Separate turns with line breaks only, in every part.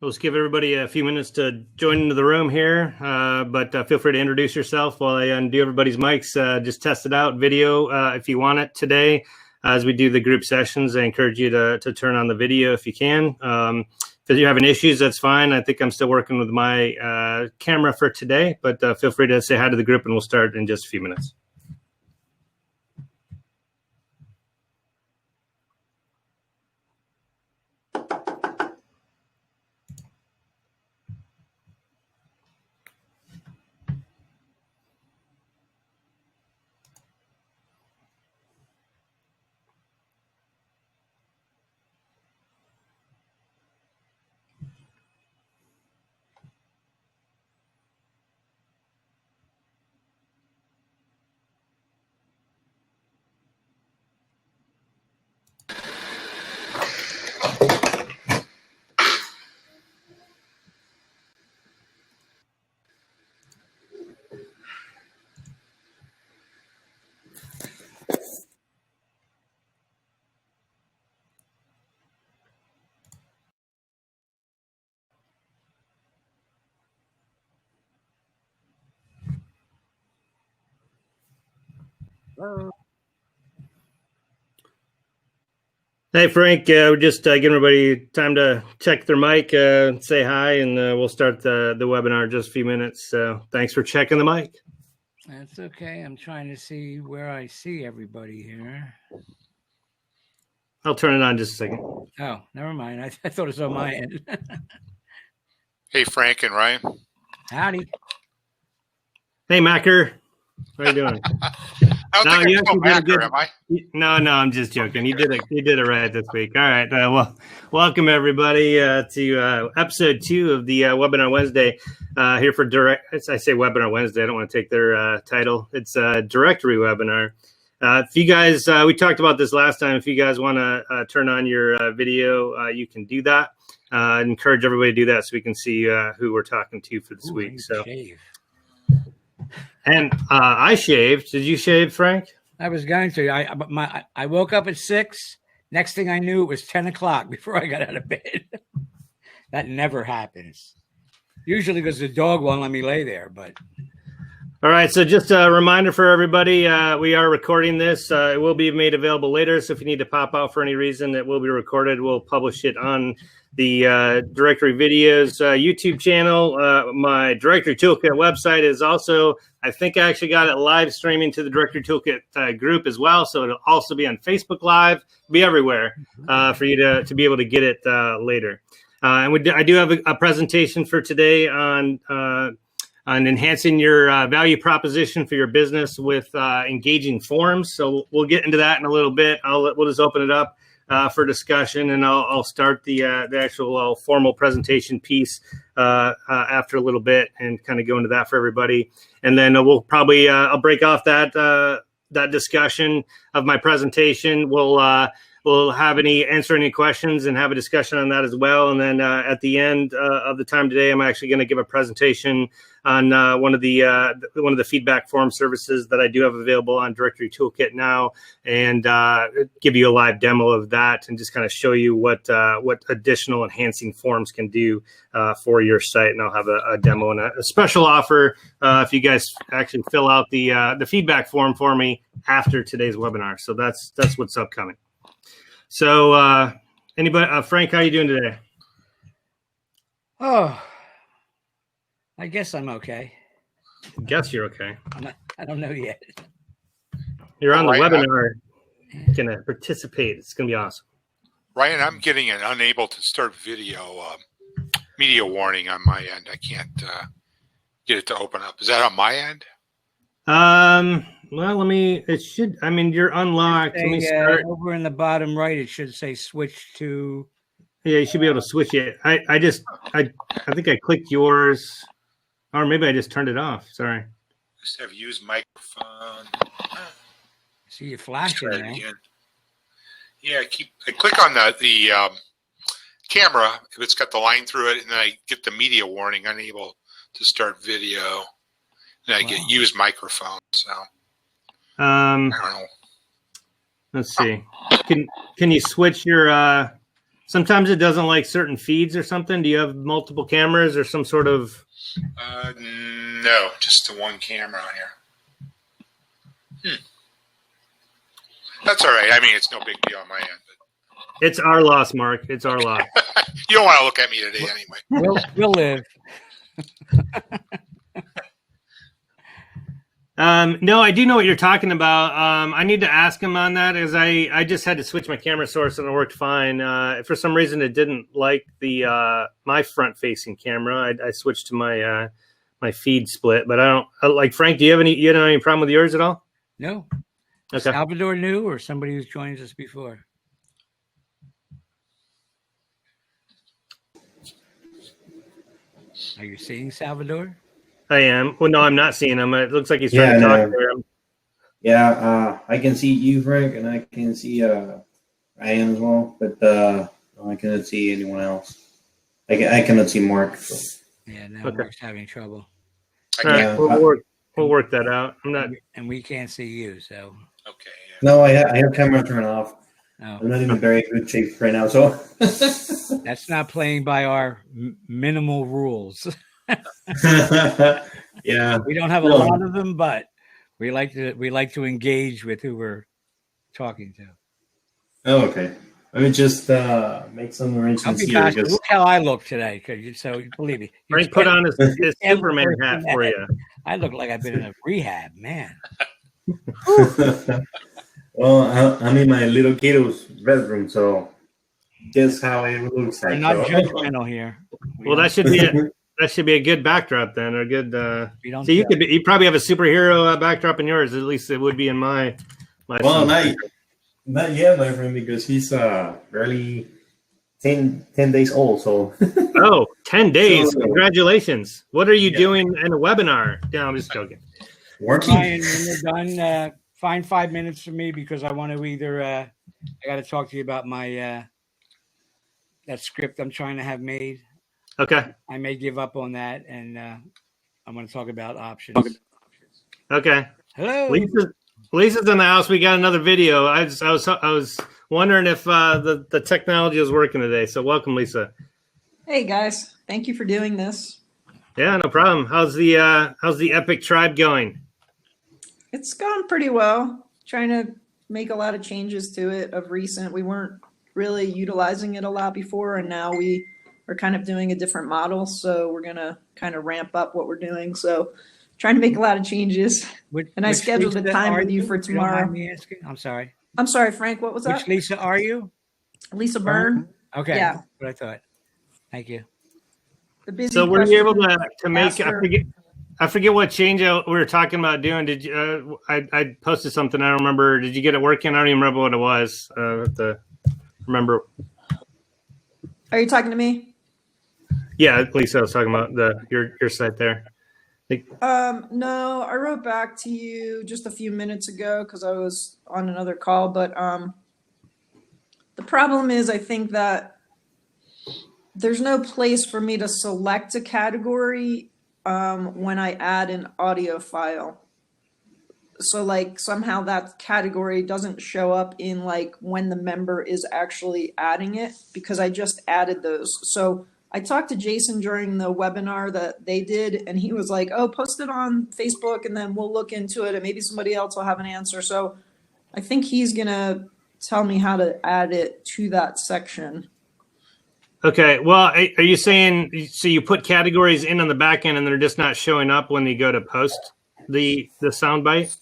Let's give everybody a few minutes to join into the room here, but feel free to introduce yourself while I undo everybody's mics. Just test it out, video, if you want it today. As we do the group sessions, I encourage you to turn on the video if you can. If you're having issues, that's fine. I think I'm still working with my camera for today, but feel free to say hi to the group and we'll start in just a few minutes.
Hello.
Hey, Frank, we're just giving everybody time to check their mic, say hi, and we'll start the webinar in just a few minutes. So thanks for checking the mic.
That's okay. I'm trying to see where I see everybody here.
I'll turn it on just a second.
Oh, never mind. I thought it was on my end.
Hey, Frank and Ryan.
Howdy.
Hey, Macker. How you doing?
I don't think I'm so Macker, am I?
No, I'm just joking. You did it right this week. All right. Well, welcome everybody to episode 2 of the Webinar Wednesday. Here for I say Webinar Wednesday. I don't want to take their title. It's a directory webinar. If you guys, we talked about this last time. If you guys want to turn on your video, you can do that. I encourage everybody to do that so we can see who we're talking to for this week. So. Shave. And I shaved. Did you shave, Frank?
I was going to. I woke up at 6. Next thing I knew, it was 10 o'clock before I got out of bed. That never happens. Usually because the dog won't let me lay there. But
all right. So just a reminder for everybody, we are recording this. It will be made available later. So if you need to pop out for any reason, it will be recorded. We'll publish it on the Directory Videos YouTube channel. My Directory Toolkit website is also, I think I actually got it live streaming to the Directory Toolkit group as well. So it'll also be on Facebook Live, be everywhere for you to be able to get it later. And I do have a presentation for today on enhancing your value proposition for your business with engaging forums. So we'll get into that in a little bit. We'll just open it up for discussion, and I'll start the actual formal presentation piece after a little bit and kind of go into that for everybody. And then we'll probably I'll break off that discussion of my presentation. We'll answer any questions and have a discussion on that as well. And then at the end of the time today, I'm actually going to give a presentation on one of the feedback form services that I do have available on Directory Toolkit now, and give you a live demo of that and just kind of show you what additional enhancing forms can do for your site. And I'll have a demo and a special offer if you guys actually fill out the feedback form for me after today's webinar. So that's what's upcoming. So anybody, Frank, how are you doing today?
Oh, I guess I'm okay.
I guess you're okay.
I don't know yet.
You're on the webinar. You're going to participate. It's going to be awesome.
Ryan, I'm getting an unable to start video media warning on my end. I can't get it to open up. Is that on my end?
Well, you're unlocked. Let me start.
Over in the bottom right, it should say switch to.
Yeah, you should be able to switch it. I think I clicked yours, or maybe I just turned it off. Sorry.
Just have used microphone.
See you flashing now.
Yeah, I click on the camera if it's got the line through it, and then I get the media warning, unable to start video. And I get used microphone. So I don't know.
Let's see. Can you switch your sometimes it doesn't like certain feeds or something? Do you have multiple cameras or some sort of?
No, just the one camera on here. That's all right. I mean, it's no big deal on my end. But
It's our loss, Mark. It's our loss.
you don't want to look at me today anyway.
We'll live.
No, I do know what you're talking about. I need to ask him on that because I just had to switch my camera source and it worked fine. For some reason, it didn't like the my front facing camera. I switched to my my feed split, but I don't like Frank. Do you have any problem with yours at all?
No.
Okay.
Salvador new or somebody who's joined us before? Are you seeing Salvador?
I am. Well, no, I'm not seeing him. It looks like he's trying to talk to him.
Yeah, I can see you, Frank, and I can see Ryan as well, but I cannot see anyone else. I cannot see Mark. So.
Yeah, no, Mark's having trouble.
All right, we'll work that out. I'm not,
and we can't see you, so.
Okay. Yeah.
No, I have camera turned off.
Oh.
I'm not even very good shape right now, so.
That's not playing by our minimal rules.
Yeah,
we don't have a lot of them, but we like to engage with who we're talking to.
Oh, okay. Let me just make some arrangements here.
Look how I look today, so believe me.
Frank put on his Superman hat for you.
I look like I've been in a rehab, man.
Well, I'm in my little kiddo's bedroom, so guess how it looks like.
We're not judgmental here.
Well, that should be a good backdrop then, or a good. So you probably have a superhero backdrop in yours. At least it would be in my.
Well, not yet, my friend, because he's barely 10 days old. So.
Oh, 10 days! So, congratulations. What are you doing in a webinar? No, I'm just joking.
Working. Ryan, when you're done, find 5 minutes for me because I want to either. I got to talk to you about my that script I'm trying to have made.
Okay.
I may give up on that, and I'm going to talk about options.
Okay.
Hello.
Lisa's in the house. We got another video. I was wondering if the technology was working today. So welcome, Lisa.
Hey guys, thank you for doing this.
Yeah, no problem. How's the Epic Tribe going?
It's gone pretty well. Trying to make a lot of changes to it of recent. We weren't really utilizing it a lot before, and now we are kind of doing a different model. So we're gonna kind of ramp up what we're doing. So trying to make a lot of changes. And I scheduled a time with you for tomorrow.
I'm sorry.
I'm sorry, Frank. What was that?
Which Lisa are you?
Lisa Byrne.
Okay.
Yeah.
That's what I thought. Thank you.
So were you able to make? I forget what change we were talking about doing. Did you? I posted something. I don't remember. Did you get it working? I don't even remember what it was. Remember?
Are you talking to me?
Yeah, Lisa, I was talking about your site there.
No, I wrote back to you just a few minutes ago because I was on another call. But the problem is, I think that there's no place for me to select a category when I add an audio file. So like somehow that category doesn't show up in like when the member is actually adding it because I just added those. So I talked to Jason during the webinar that they did, and he was like, oh, post it on Facebook and then we'll look into it and maybe somebody else will have an answer. So I think he's going to tell me how to add it to that section.
Okay. Well, are you saying, so you put categories in on the back end and they're just not showing up when you go to post the soundbite?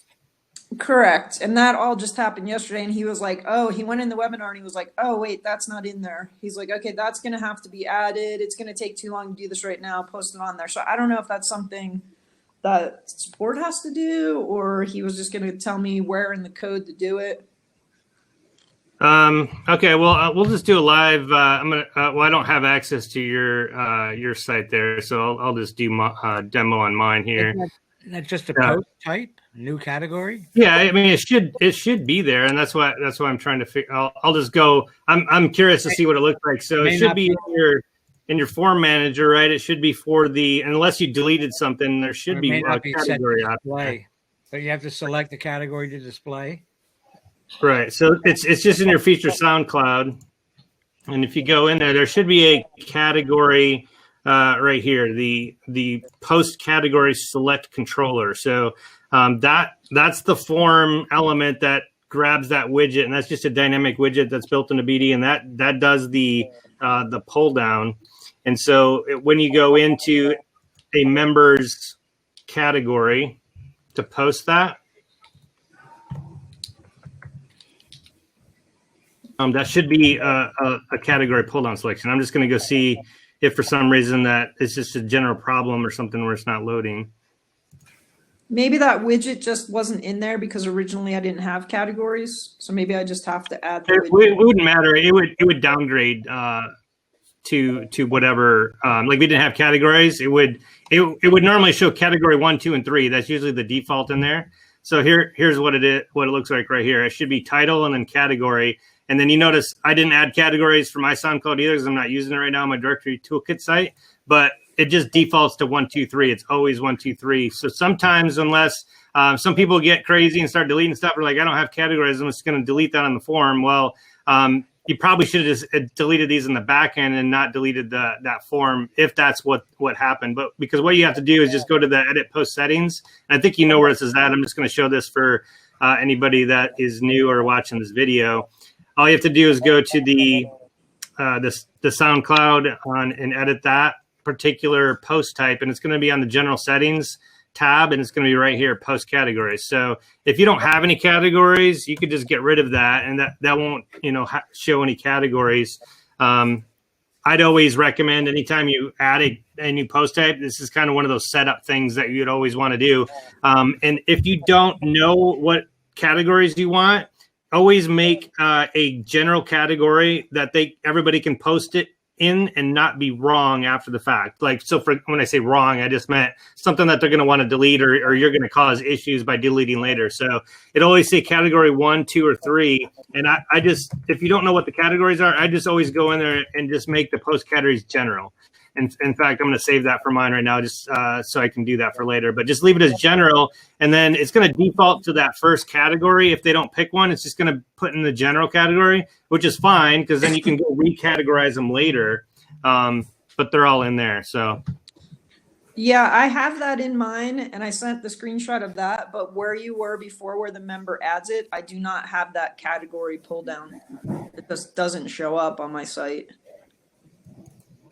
Correct. And that all just happened yesterday. And he was like, oh, he went in the webinar and he was like, oh, wait, that's not in there. He's like, okay, that's going to have to be added. It's going to take too long to do this right now. Post it on there. So I don't know if that's something that support has to do, or he was just going to tell me where in the code to do it.
Okay. Well, we'll just do a live. I don't have access to your site there, so I'll just do my demo on mine here.
Isn't that just a post type? New category?
Yeah, I mean it should be there, and that's why I'm trying to figure. I'll just go. I'm curious to see what it looks like. So it should be in your form manager, right? It should be for the, unless you deleted something, there should be a category option.
But you have to select the category to display.
Right. So it's just in your feature SoundCloud. And if you go in there, there should be a category right here, the post category select controller. So that's the form element that grabs that widget, and that's just a dynamic widget that's built into BD, and that does the pull down. And so when you go into a member's category to post that, that should be a category pull down selection. I'm just going to go see if for some reason that it's just a general problem or something where it's not loading.
Maybe that widget just wasn't in there because originally I didn't have categories. So maybe I just have to add the widget.
It wouldn't matter. It would downgrade to whatever. Like we didn't have categories. It would normally show category 1, 2, and 3. That's usually the default in there. So here's what it looks like right here. It should be title and then category. And then you notice I didn't add categories for my SoundCloud either because I'm not using it right now on my directory toolkit site. But it just defaults to 1, 2, 3. It's always 1, 2, 3. So sometimes, unless some people get crazy and start deleting stuff, or like I don't have categories, I'm just going to delete that on the form. Well, you probably should have just deleted these in the back end and not deleted that form if that's what happened. But because what you have to do is just go to the edit post settings. And I think you know where this is at. I'm just going to show this for anybody that is new or watching this video. All you have to do is go to the SoundCloud and edit that particular post type, and it's going to be on the general settings tab, and it's going to be right here, post categories. So if you don't have any categories, you could just get rid of that, and that won't show any categories. I'd always recommend anytime you add a new post type, this is kind of one of those setup things that you'd always want to do. And if you don't know what categories you want, always make a general category that everybody can post it in and not be wrong after the fact. Like, so when I say wrong, I just meant something that they're going to want to delete or you're going to cause issues by deleting later. So it always say category 1, 2, or 3. And I just, if you don't know what the categories are, I just always go in there and just make the post categories general. And in fact, I'm going to save that for mine right now, just so I can do that for later. But just leave it as general, and then it's going to default to that first category. If they don't pick one, it's just going to put in the general category, which is fine because then you can go recategorize them later. But they're all in there. So,
yeah, I have that in mine, and I sent the screenshot of that. But where you were before, where the member adds it, I do not have that category pull down. It just doesn't show up on my site.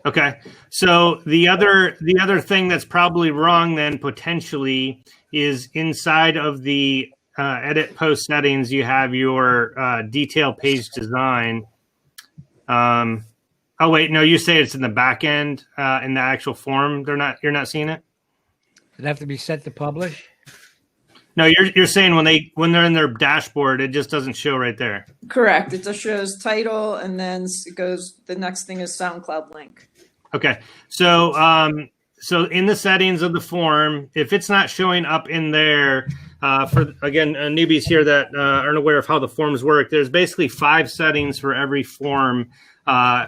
Okay, so the other thing that's probably wrong then potentially is inside of the edit post settings, you have your detail page design. Oh wait, no, you say it's in the back end in the actual form. You're not seeing it.
Does it have to be set to publish?
No, you're saying when they're in their dashboard, it just doesn't show right there.
Correct. It just shows title, and then it goes. The next thing is SoundCloud link.
Okay, so in the settings of the form, if it's not showing up in there, for again newbies here that aren't aware of how the forms work, there's basically 5 settings for every form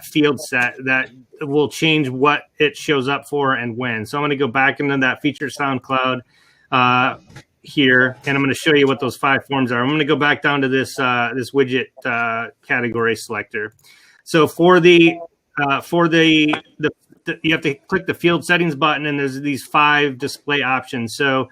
field set that will change what it shows up for and when. So I'm going to go back into that feature SoundCloud here, and I'm going to show you what those 5 forms are. I'm going to go back down to this widget category selector. So for the you have to click the field settings button, and there's these 5 display options. So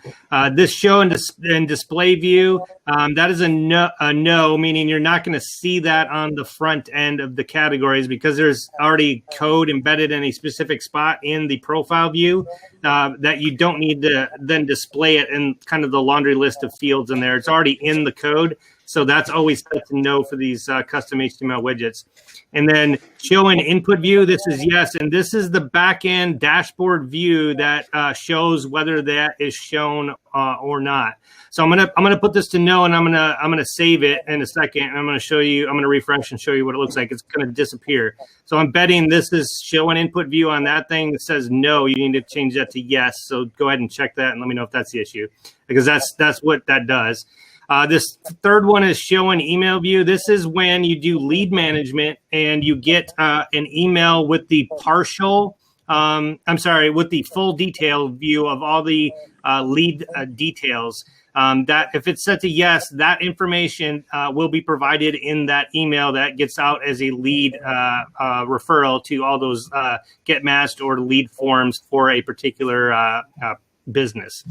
this show and display view, that is a no, meaning you're not going to see that on the front end of the categories because there's already code embedded in a specific spot in the profile view that you don't need to then display it in kind of the laundry list of fields in there. It's already in the code. So that's always set to no for these custom HTML widgets. And then show in input view, this is yes. And this is the back end dashboard view that shows whether that is shown or not. So I'm gonna put this to no, and I'm gonna save it in a second, and I'm gonna refresh and show you what it looks like. It's gonna disappear. So I'm betting this is show an input view on that thing that says no. You need to change that to yes. So go ahead and check that and let me know if that's the issue, because that's what that does. This third one is show an email view. This is when you do lead management and you get an email with the with the full detail view of all the lead details. that if it's set to yes, that information will be provided in that email that gets out as a lead referral to all those get matched or lead forms for a particular business.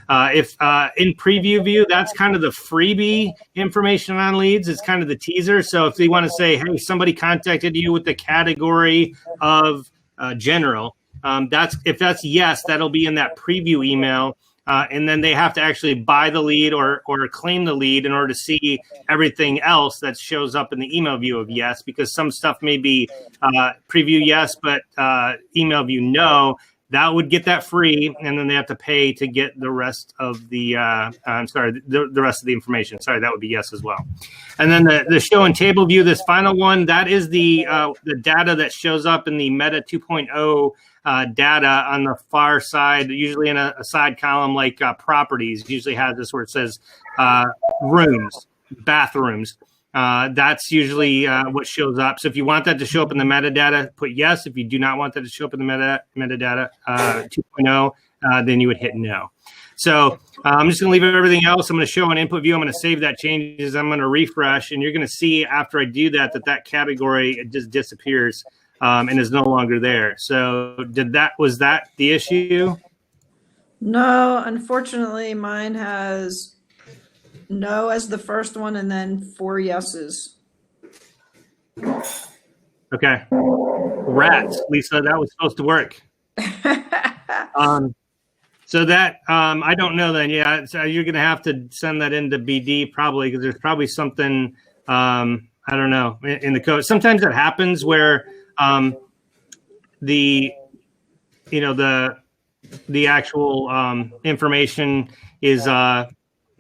If in preview view, that's kind of the freebie information on leads. It's kind of the teaser. So if they want to say, hey, somebody contacted you with the category of general, if that's yes, that'll be in that preview email. And then they have to actually buy the lead or claim the lead in order to see everything else that shows up in the email view of yes, because some stuff may be preview yes, but email view no. That would get that free, and then they have to pay to get the rest of the the rest of the information. Sorry, that would be yes as well. And then the show and table view, this final one, that is the data that shows up in the Meta 2.0 data on the far side, usually in a side column like properties. Usually has this where it says rooms, bathrooms. That's usually what shows up. So if you want that to show up in the metadata, put yes. If you do not want that to show up in the metadata 2.0, then you would hit no. So I'm just going to leave everything else. I'm going to show an input view. I'm going to save that changes. I'm going to refresh. And you're going to see after I do that category, it just disappears and is no longer there. So was that the issue?
No, unfortunately, mine has no as the first one and then 4 yeses.
Okay. Rats, Lisa, that was supposed to work. So that, I don't know then. Yeah, so you're going to have to send that into BD probably because there's probably something, I don't know, in the code. Sometimes it happens where the actual information is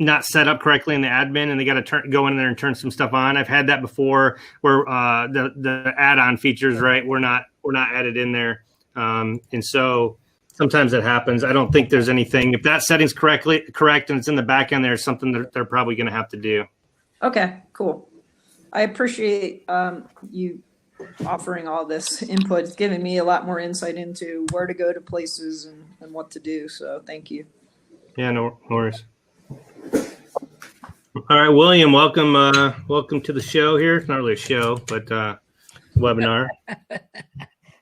not set up correctly in the admin, and they got to go in there and turn some stuff on. I've had that before, where the add-on features, right, we're not added in there, and so sometimes that happens. I don't think there's anything. If that setting's correct and it's in the back end, there's something that they're probably going to have to do.
Okay, cool. I appreciate you offering all this input. It's giving me a lot more insight into where to go to places and what to do. So thank you.
Yeah, no worries. All right, William, welcome to the show here. It's not really a show, but webinar.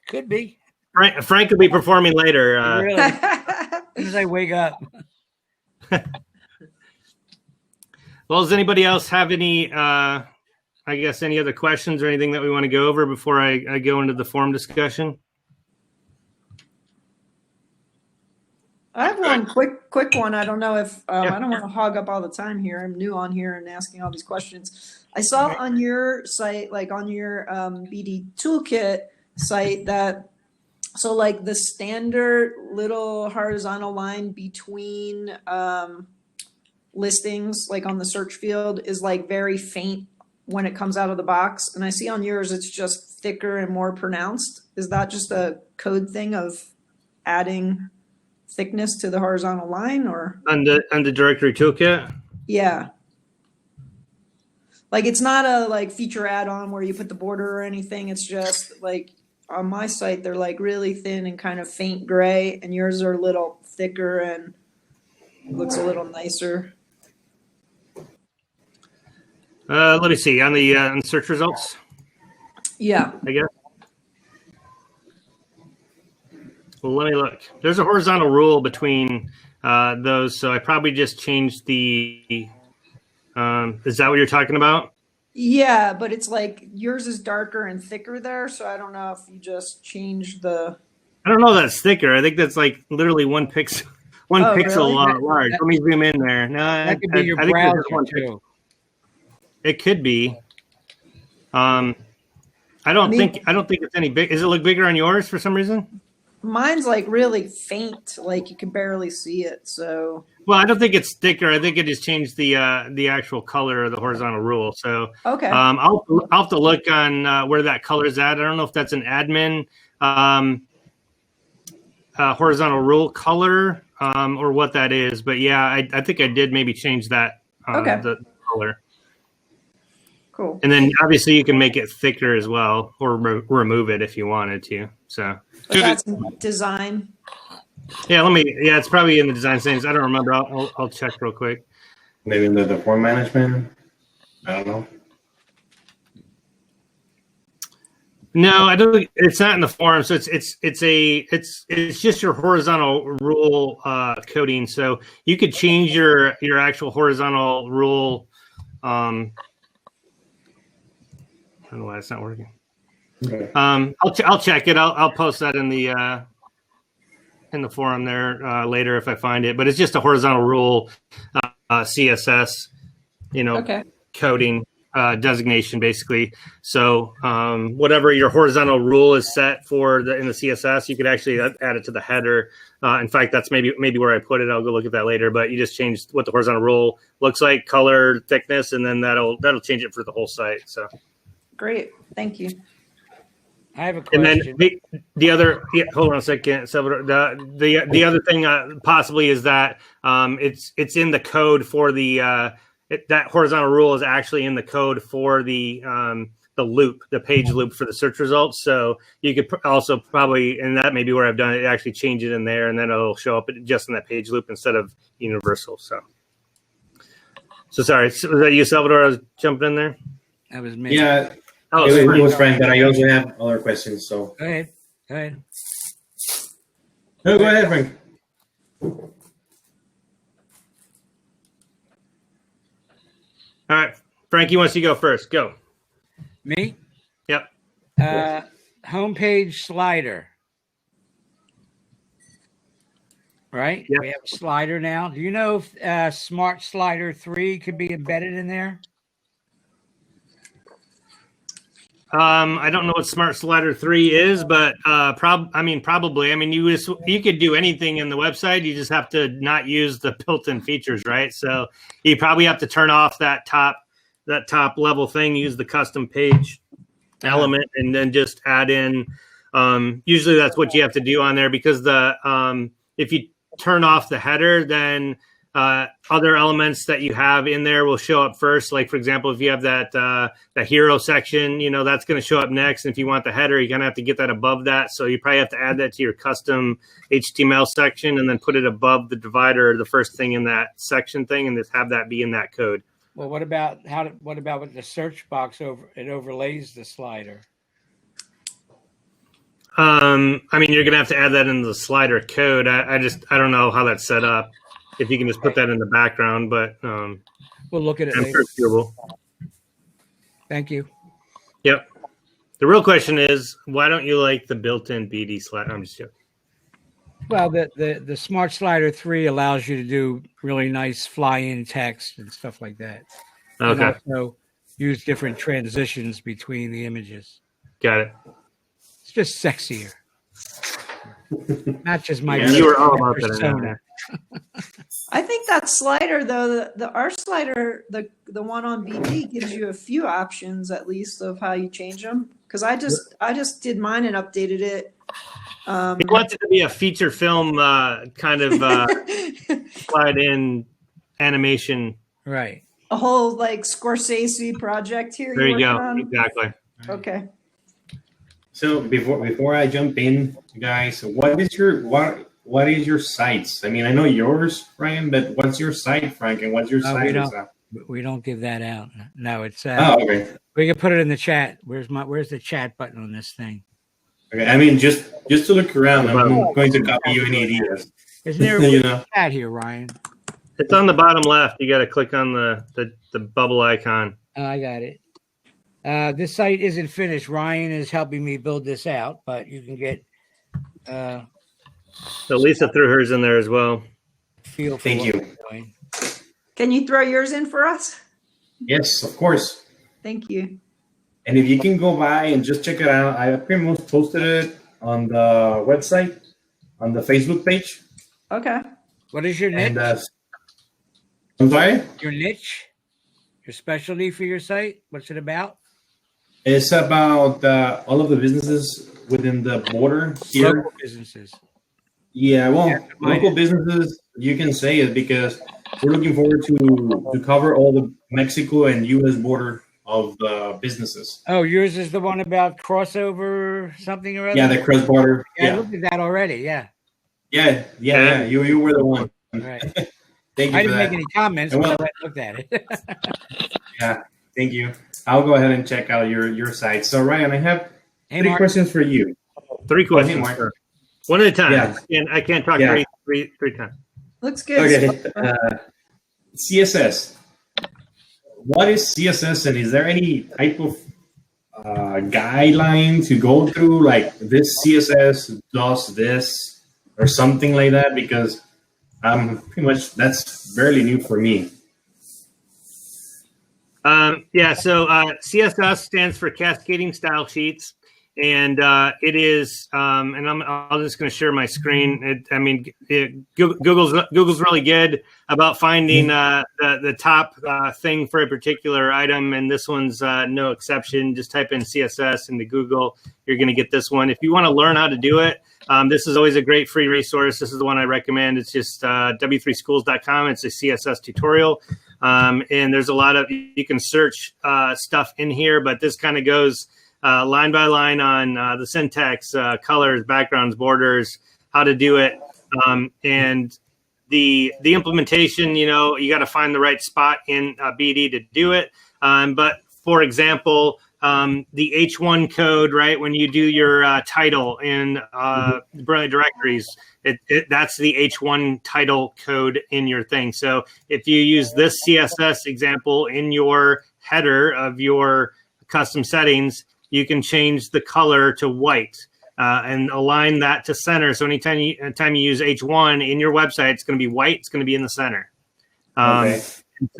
Could be.
Frank will be performing later.
Really? As soon as I wake up.
Well, does anybody else have any, any other questions or anything that we want to go over before I go into the forum discussion?
I have one quick one. I don't know if I don't want to hog up all the time here. I'm new on here and asking all these questions. I saw on your site, like on your BD Toolkit site, that so like the standard little horizontal line between listings, like on the search field, is like very faint when it comes out of the box. And I see on yours it's just thicker and more pronounced. Is that just a code thing of adding thickness to the horizontal line, or
on the directory toolkit?
Yeah, like it's not a like feature add-on where you put the border or anything. It's just like on my site they're like really thin and kind of faint gray, and yours are a little thicker and looks a little nicer.
Let me see on the search results.
Yeah,
I guess. Well, let me look. There's a horizontal rule between those, so I probably just changed the. Is that what you're talking about?
Yeah, but it's like yours is darker and thicker there, so I don't know if you just changed the.
I don't know if that's thicker. I think that's like literally one pixel
Really?
large. Let me zoom in there. No,
That could be your browser too.
It could be. I don't think it's any big. Does it look bigger on yours for some reason?
Mine's like really faint, like you can barely see it. So.
Well, I don't think it's thicker. I think it just changed the actual color of the horizontal rule. So
Okay.
I'll have to look on where that color is at. I don't know if that's an admin horizontal rule color or what that is. But yeah, I think I did maybe change that the color.
Cool.
And then obviously you can make it thicker as well, or remove it if you wanted to. So
But that's design.
yeah, it's probably in the design settings. I don't remember. I'll check real quick.
Maybe the form management. I don't know.
No, I don't think it's not in the form. So it's just your horizontal rule coding. So you could change your actual horizontal rule. I don't know why it's not working.
Okay.
I'll check it. I'll post that in the forum there later if I find it. But it's just a horizontal rule CSS,
Okay.
coding designation basically. So whatever your horizontal rule is set for in the CSS, you could actually add it to the header. In fact, that's maybe where I put it. I'll go look at that later. But you just change what the horizontal rule looks like, color, thickness, and then that'll change it for the whole site. So
Great. Thank you.
I have a question.
And then the other, hold on a second, Salvador. The other thing possibly is that it's in the code for the that horizontal rule is actually in the code for the loop, the page loop for the search results. So you could also probably, and that may be where I've done it, actually change it in there, and then it'll show up just in that page loop instead of universal. So sorry, was that you, Salvador? I was jumping in there.
That was me.
Yeah.
Oh,
It was Frank, but I also have other questions. So
Go ahead.
no, go ahead, Frank.
All right, Frankie wants you to go first. Go.
Me?
Yep.
Homepage slider. Right?
Yep.
We have a slider now. Do you know if Smart Slider 3 could be embedded in there?
I don't know what Smart Slider 3 is, but probably. I mean, you could do anything in the website. You just have to not use the built-in features, right? So you probably have to turn off that top level thing, use the custom page element, and then just add in. Usually, that's what you have to do on there because if you turn off the header, then other elements that you have in there will show up first. Like, for example, if you have that hero section, that's going to show up next. And if you want the header, you're going to have to get that above that. So you probably have to add that to your custom HTML section and then put it above the divider, the first thing in that section thing, and just have that be in that code.
Well, what about with the search box it overlays the slider?
You're going to have to add that in the slider code. I don't know how that's set up. If you can just put that in the background, but
we'll look at it
I'm
later.
sure it's doable.
Thank you.
Yep. The real question is, why don't you like the built-in BD slider? I'm just joking.
Well, the Smart Slider 3 allows you to do really nice fly-in text and stuff like that.
Okay.
And also use different transitions between the images.
Got it.
It's just sexier. Not just my
You were all about that.
persona.
I think that slider though, the R slider, the one on BD gives you a few options at least of how you change them. Because I just did mine and updated it.
He wants it to be a feature film kind of slide in animation.
Right.
a whole like Scorsese project here.
There you go.
On?
Exactly.
Okay.
So before I jump in, guys, what is your sites? I mean, I know yours, Ryan, but what's your site, Frank, and what's your site?
We don't give that out. No, it's
okay.
We can put it in the chat. Where's the chat button on this thing?
Okay, I mean just to look around. I'm going to copy you any ideas.
Isn't there a chat here, Ryan?
It's on the bottom left. You got to click on the bubble icon.
Oh, I got it. This site isn't finished. Ryan is helping me build this out, but you can get.
So Lisa threw hers in there as well.
Feel for
Thank
what
you.
we're doing.
Can you throw yours in for us?
Yes, of course.
Thank you.
And if you can go by and just check it out, I pretty much posted it on the website, on the Facebook page.
Okay.
What is your niche?
And I'm sorry?
Your niche? Your specialty for your site? What's it about?
It's about all of the businesses within the border here.
Local businesses.
Yeah, well, local businesses, you can say it because we're looking forward to cover all the Mexico and U.S. border of the businesses.
Oh, yours is the one about crossover something or other?
Yeah, the cross border.
Yeah, I looked at that already. Yeah.
Yeah. You were the one.
Right.
Thank you
I
for
didn't
that.
make any comments,
And
but
well-
I looked at it.
Yeah, thank you. I'll go ahead and check out your site. So Ryan, I have
Hey,
three
Mark.
questions for you.
3 questions.
Mark.
Sir. One at a time.
Yeah.
And I can't talk
Yeah.
three times.
Looks good.
Okay. CSS. What is CSS, and is there any type of guideline to go through? Like this CSS does this or something like that? Because pretty much that's fairly new for me.
So CSS stands for Cascading Style Sheets, and it is. And I'm just going to share my screen. Google's really good about finding the top thing for a particular item, and this one's no exception. Just type in CSS into Google, you're going to get this one. If you want to learn how to do it, this is always a great free resource. This is the one I recommend. It's just w3schools.com. It's a CSS tutorial. And there's a lot of, you can search stuff in here, but this kind of goes line by line on the syntax, colors, backgrounds, borders, how to do it. And the implementation, you got to find the right spot in BD to do it. But for example, the H1 code, right? When you do your title in Brilliant Directories, that's the H1 title code in your thing. So if you use this CSS example in your header of your custom settings, you can change the color to white and align that to center. So anytime you use H1 in your website, it's going to be white. It's going to be in the center.
Okay.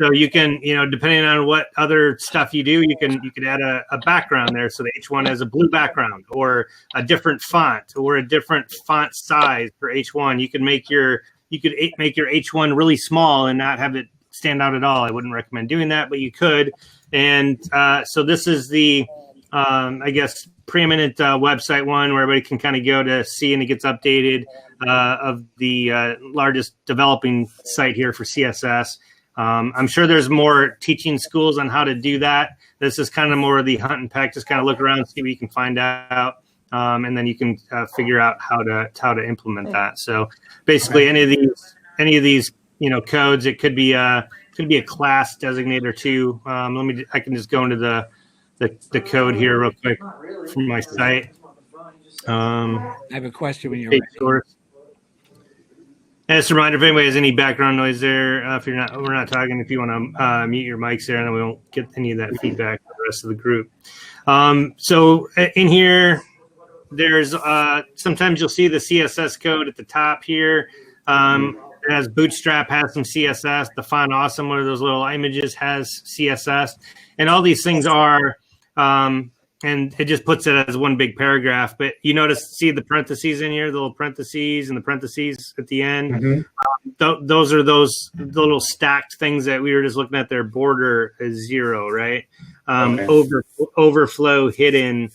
So you can, depending on what other stuff you do, you can add a background there. So the H1 has a blue background, or a different font, or a different font size for H1. You could make your H1 really small and not have it stand out at all. I wouldn't recommend doing that, but you could. And so this is the, I guess, preeminent website one where everybody can kind of go to see, and it gets updated, of the largest developing site here for CSS. I'm sure there's more teaching schools on how to do that. This is kind of more of the hunt and peck, just kind of look around, see what you can find out, and then you can figure out how to implement that. So basically, any of these codes, it could be a class designator too. I can just go into the code here real quick from my site.
I have a question when you're ready.
And just a reminder, if anybody has any background noise there, if we're not talking, if you want to mute your mics there, and then we won't get any of that feedback from the rest of the group. So in here, there's sometimes you'll see the CSS code at the top here. It has Bootstrap, has some CSS. The Font Awesome, one of those little images, has CSS, and all these things are. And it just puts it as one big paragraph. But you see the parentheses in here, the little parentheses and the parentheses at the end. Mm-hmm. Those are the little stacked things that we were just looking at. Their border is 0, right? Overflow hidden,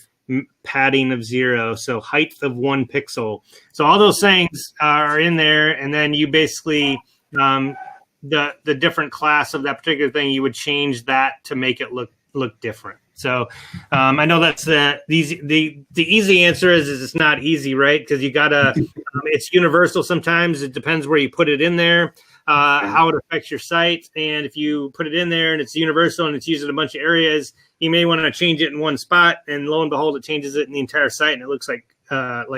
padding of 0, so height of 1 pixel. So all those things are in there, and then you basically the different class of that particular thing, you would change that to make it look different. So I know that's the easy answer is it's not easy, right? Because you gotta it's universal. Sometimes it depends where you put it in there, how it affects your site, and if you put it in there and it's universal and it's used in a bunch of areas, you may want to change it in one spot, and lo and behold, it changes it in the entire site, and it looks like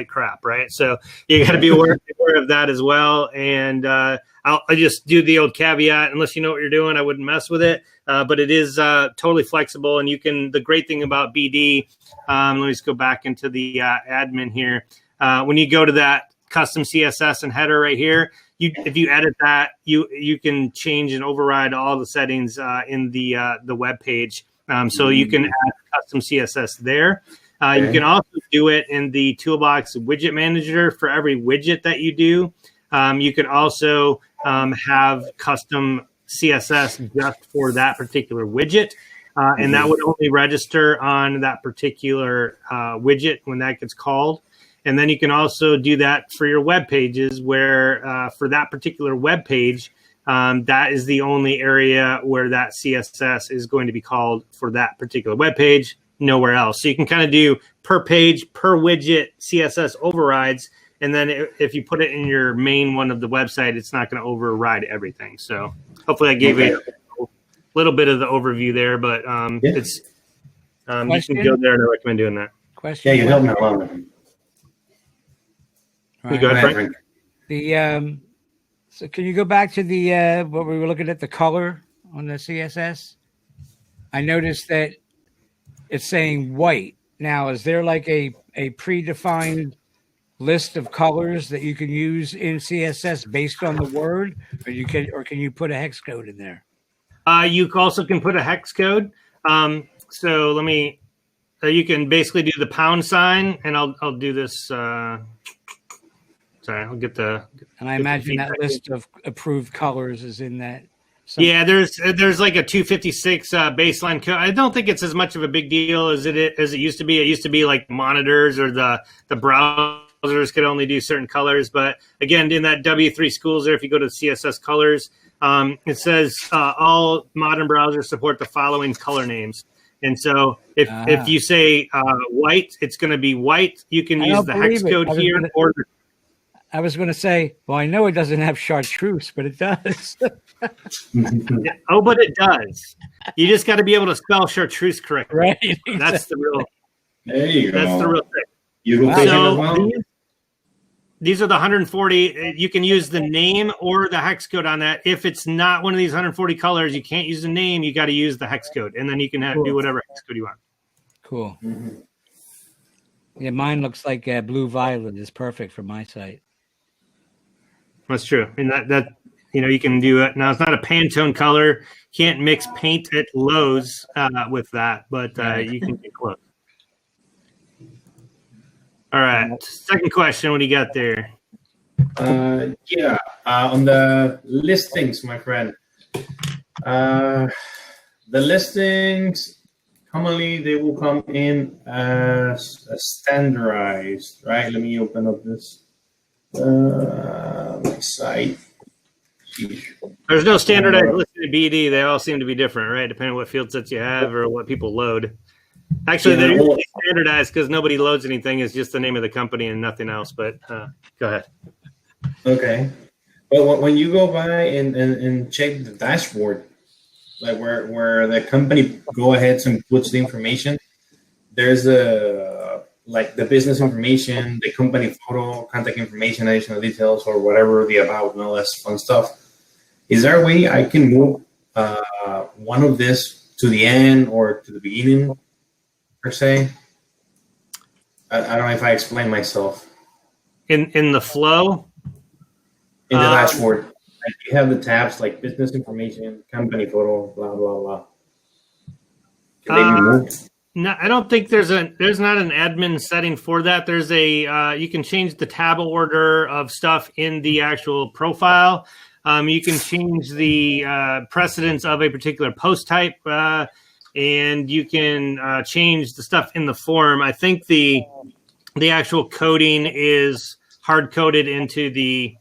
crap, right? So you got to be aware of that as well. And I just do the old caveat: unless you know what you're doing, I wouldn't mess with it. But it is totally flexible, and you can. The great thing about BD, let me just go back into the admin here. When you go to that custom CSS and header right here, if you edit that, you can change and override all the settings in the web page. So you can add custom CSS there. You can also do it in the Toolbox widget manager for every widget that you do. You can also have custom CSS just for that particular widget. And that would only register on that particular widget when that gets called. And then you can also do that for your web pages where for that particular web page, that is the only area where that CSS is going to be called for that particular web page, nowhere else. So you can kind of do per page, per widget CSS overrides And then if you put it in your main one of the website, it's not going to override everything. So hopefully I gave you a little bit of the overview there, but it's you can go there, and I recommend doing that.
Question.
Yeah, you helped me a lot.
You go ahead, Frank.
The so can you go back to the what we were looking at, the color on the CSS? I noticed that it's saying white. Now, is there like a predefined list of colors that you can use in CSS based on the word, or can you put a hex code in there?
You also can put a hex code. So let me. You can basically do the pound sign, and I'll do this. Sorry, I'll get the.
And I imagine that list of approved colors is in that.
Yeah, there's like a 256 baseline code. I don't think it's as much of a big deal as it used to be. It used to be like monitors or the browsers could only do certain colors. But again, in that W3 schools there, if you go to CSS colors, it says all modern browsers support the following color names. And so if you say white, it's going to be white. You can use the hex code here.
I was going to say, well, I know it doesn't have chartreuse, but it does.
Oh, but it does. You just got to be able to spell chartreuse correctly.
Right. Exactly.
That's the real.
There you go.
That's the real thing.
You go
So
well.
these are the 140. You can use the name or the hex code on that. If it's not one of these 140 colors, you can't use the name. You got to use the hex code, and then you can do whatever hex code you want.
Cool. Mm-hmm. Yeah, mine looks like blue violet is perfect for my site.
That's true, and that you can do it. Now it's not a Pantone color. Can't mix paint at Lowe's with that, but you can get close. All right, second question. What do you got there?
On the listings, my friend. The listings commonly they will come in as standardized, right? Let me open up this. My site.
There's no standardized listing of BD. They all seem to be different, right? Depending on what field sets you have or what people load. Actually, they're usually standardized because nobody loads anything. It's just the name of the company and nothing else. But go ahead.
Okay. But when you go by and check the dashboard, like where the company go ahead and puts the information, there's like the business information, the company photo, contact information, additional details, or whatever the about and all that fun stuff. Is there a way I can move one of this to the end or to the beginning, per se? I don't know if I explain myself.
In the flow?
In the dashboard. Like you have the tabs like business information, company photo, blah, blah, blah. Can they be moved?
No, I don't think there's not an admin setting for that. There's you can change the tab order of stuff in the actual profile. You can change the precedence of a particular post type, and you can change the stuff in the form. I think the actual coding is hard coded into the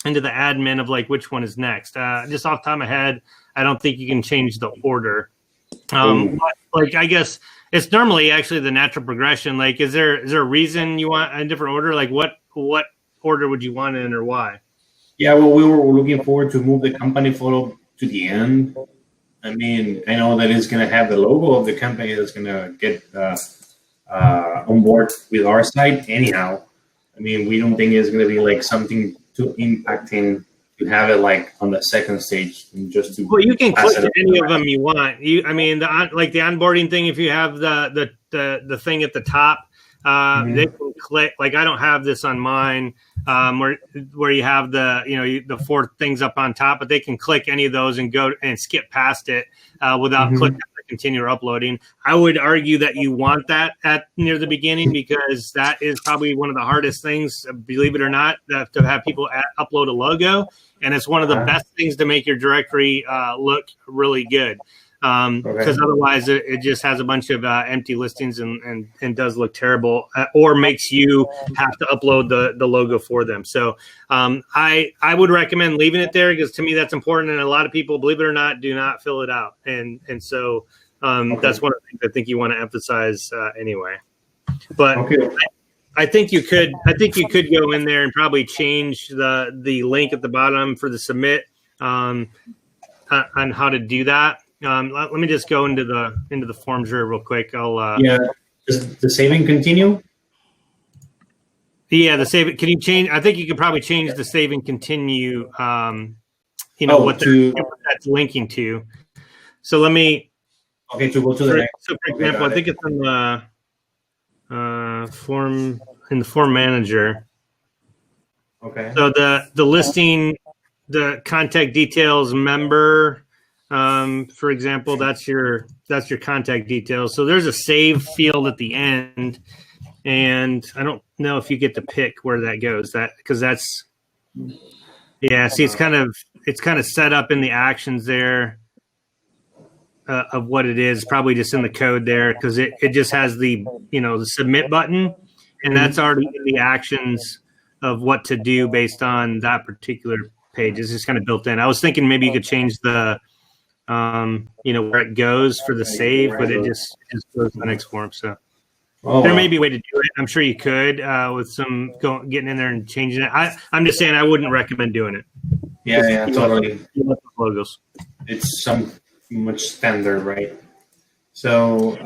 admin of like which one is next. Just off the top of my head, I don't think you can change the order. Like I guess. It's normally actually the natural progression. Like, is there a reason you want a different order? Like, what order would you want in, or why?
Yeah, well, we were looking forward to move the company photo to the end. I mean, I know that it's going to have the logo of the company that's going to get on board with our site. Anyhow, I mean, we don't think it's going to be like something too impacting to have it like on the second stage and just to.
Well, you can click any of them you want. I mean, the onboarding thing. If you have the thing at the top, they can click. Like I don't have this on mine, where you have the four things up on top, but they can click any of those and go and skip past it without clicking continue uploading. I would argue that you want that at near the beginning because that is probably one of the hardest things, believe it or not, to have people upload a logo. And it's one of the best things to make your directory look really good. Because otherwise it just has a bunch of empty listings and does look terrible or makes you have to upload the logo for them. So I would recommend leaving it there because to me that's important. And a lot of people, believe it or not, do not fill it out. And so that's one of the things I think you want to emphasize anyway. But I think you could go in there and probably change the link at the bottom for the submit on how to do that. Let me just go into the forms here real quick. I'll
the save and continue.
Yeah, the save. Can you change? I think you could probably change the save and continue. What that's linking to. So let me.
Okay, to go to the next.
So, for example, I think it's in the form manager.
Okay.
So the listing, the contact details member, for example, that's your contact details. So there's a save field at the end, and I don't know if you get to pick where that goes. See, it's kind of set up in the actions there. Of what it is, probably just in the code there, because it just has the submit button, and that's already in the actions of what to do based on that particular page. It's just kind of built in. I was thinking maybe you could change the where it goes for the save, but it just goes to the next form. So there may be a way to do it. I'm sure you could with some getting in there and changing it. I'm just saying I wouldn't recommend doing it.
Yeah, totally.
Logos.
It's some much standard, right? So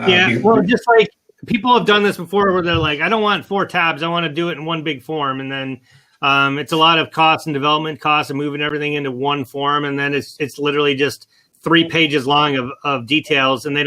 just like people have done this before, where they're like, I don't want 4 tabs, I want to do it in one big form, and then it's a lot of costs and development costs and moving everything into one form, and then it's literally just 3 pages long of details, and they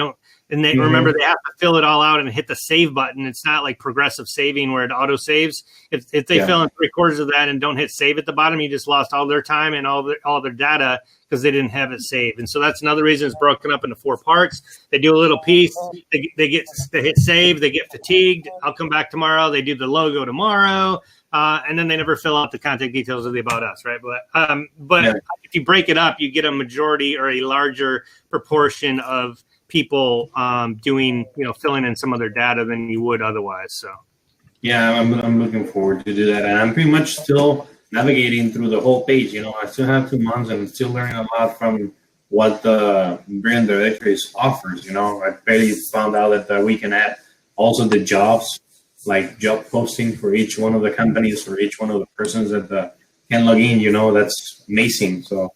remember they have to fill it all out and hit the save button. It's not like progressive saving where it auto saves. If they fill in 3/4 of that and don't hit save at the bottom, you just lost all their time and all their data because they didn't have it saved. And so that's another reason it's broken up into 4 parts. They do a little piece, they hit save, they get fatigued. I'll come back tomorrow. They do the logo tomorrow. And then they never fill out the contact details of the About Us, right? But if you break it up, you get a majority or a larger proportion of people doing, filling in some of their data than you would otherwise. So,
yeah, I'm looking forward to do that, and I'm pretty much still navigating through the whole page. I still have 2 months, and I'm still learning a lot from what the brand directories offers. I barely found out that we can add also the jobs, like job posting for each one of the companies, for each one of the persons that can log in. That's amazing. So,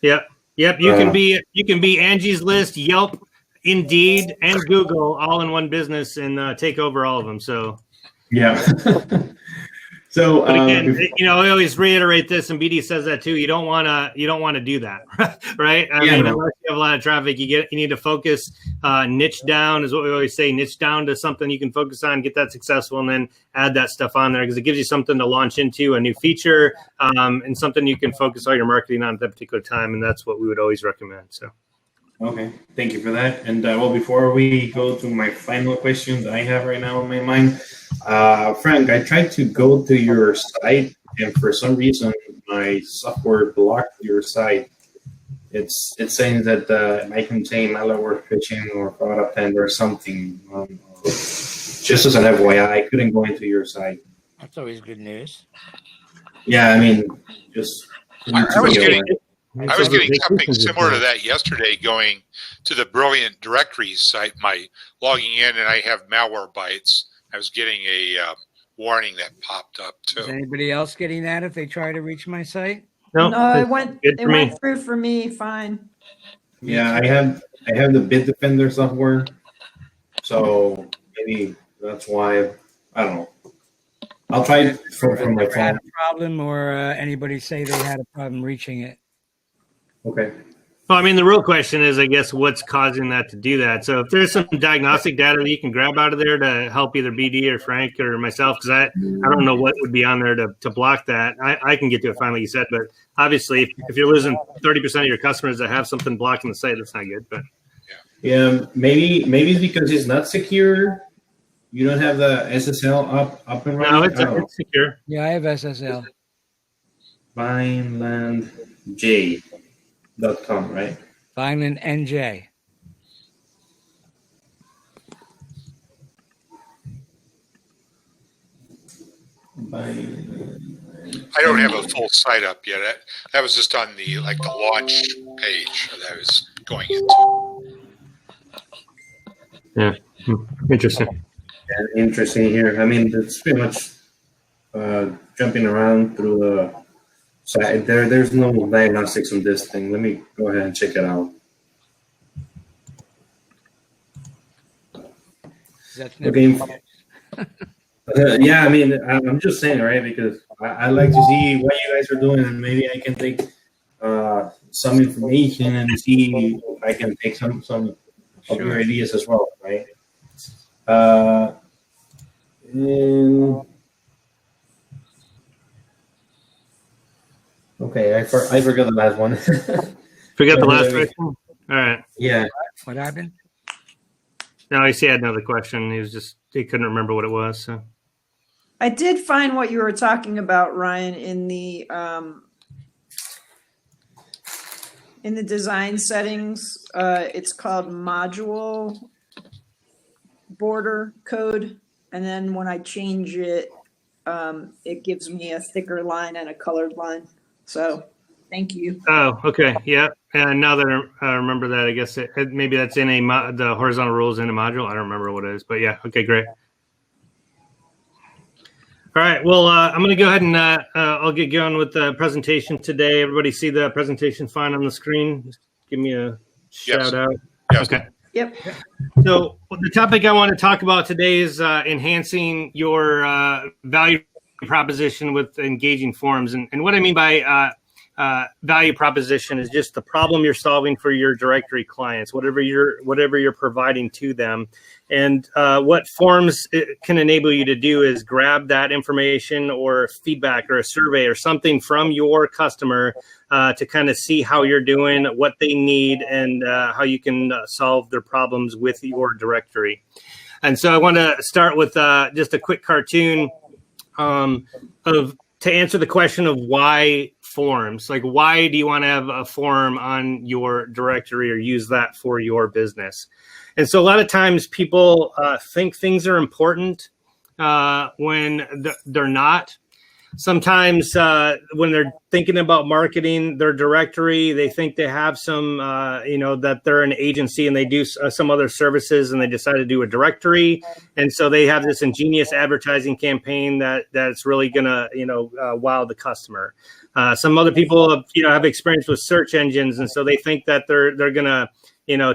yep. You can be Angie's List, Yelp, Indeed, and Google all in one business and take over all of them. So,
yeah. So,
but again, I always reiterate this, and BD says that too. You don't want to do that, right? I mean, unless you have a lot of traffic, you need to focus, niche down is what we always say. Niche down to something you can focus on, get that successful, and then add that stuff on there because it gives you something to launch into, a new feature, and something you can focus all your marketing on at that particular time. And that's what we would always recommend. So.
Okay, thank you for that. And before we go to my final questions I have right now on my mind, Frank, I tried to go to your site, and for some reason, my software blocked your site. It's saying that it might contain malware phishing or fraud attempt or something. Just as an FYI, I couldn't go into your site.
That's always good news.
Yeah, I mean, just.
I was getting something similar to that yesterday, going to the Brilliant Directories site, logging in, and I have malware bites. I was getting a warning that popped up too.
Is anybody else getting that if they try to reach my site?
No, it went through for me fine.
Yeah, I have the Bitdefender software, so maybe that's why. I don't know. I'll try it from my phone.
Had a problem, or anybody say they had a problem reaching it?
Okay.
Well, I mean, the real question is, I guess, what's causing that to do that? So if there's some diagnostic data that you can grab out of there to help either BD or Frank or myself, because I don't know what would be on there to block that. I can get to it fine, like you said, but obviously if you're losing 30% of your customers that have something blocking the site, that's not good. But
yeah, maybe it's because it's not secure. You don't have the SSL up and running?
No, it's secure.
Yeah, I have SSL.
VinelandJ.com, right?
Vineland NJ.
I don't have a full site up yet. That was just on the launch page that I was going into.
Yeah, interesting.
and interesting here. I mean, it's pretty much jumping around through the site. There's no diagnostics on this thing. Let me go ahead and check it out.
That's never
Okay. Yeah, I mean, I'm just saying, right? Because I like to see what you guys are doing, and maybe I can take some information and see if I can take some of your ideas as well, right? Okay, I forgot the last one.
Forgot the last question? All right.
Yeah.
What happened?
No, he had another question. He couldn't remember what it was. So
I did find what you were talking about, Ryan, in the design settings. It's called module border code, and then when I change it, it gives me a thicker line and a colored line. So, thank you.
Oh, okay, yeah. And now that I remember that, I guess maybe that's in the horizontal rules in a module. I don't remember what it is, but yeah. Okay, great. All right. Well, I'm going to go ahead and I'll get going with the presentation today. Everybody see the presentation fine on the screen? Just give me a shout out.
Yes.
Okay.
Yep.
So the topic I want to talk about today is enhancing your value proposition with engaging forums. And what I mean by value proposition is just the problem you're solving for your directory clients, whatever you're providing to them. And what forums can enable you to do is grab that information or feedback or a survey or something from your customer to kind of see how you're doing, what they need, and how you can solve their problems with your directory. And so I want to start with just a quick cartoon to answer the question of why forums. Like, why do you want to have a forum on your directory or use that for your business? And so a lot of times people think things are important when they're not. Sometimes when they're thinking about marketing their directory, they think they have some, that they're an agency and they do some other services and they decide to do a directory. And so they have this ingenious advertising campaign that's really going to, wow the customer. Some other people, have experience with search engines. And so they think that they're going to,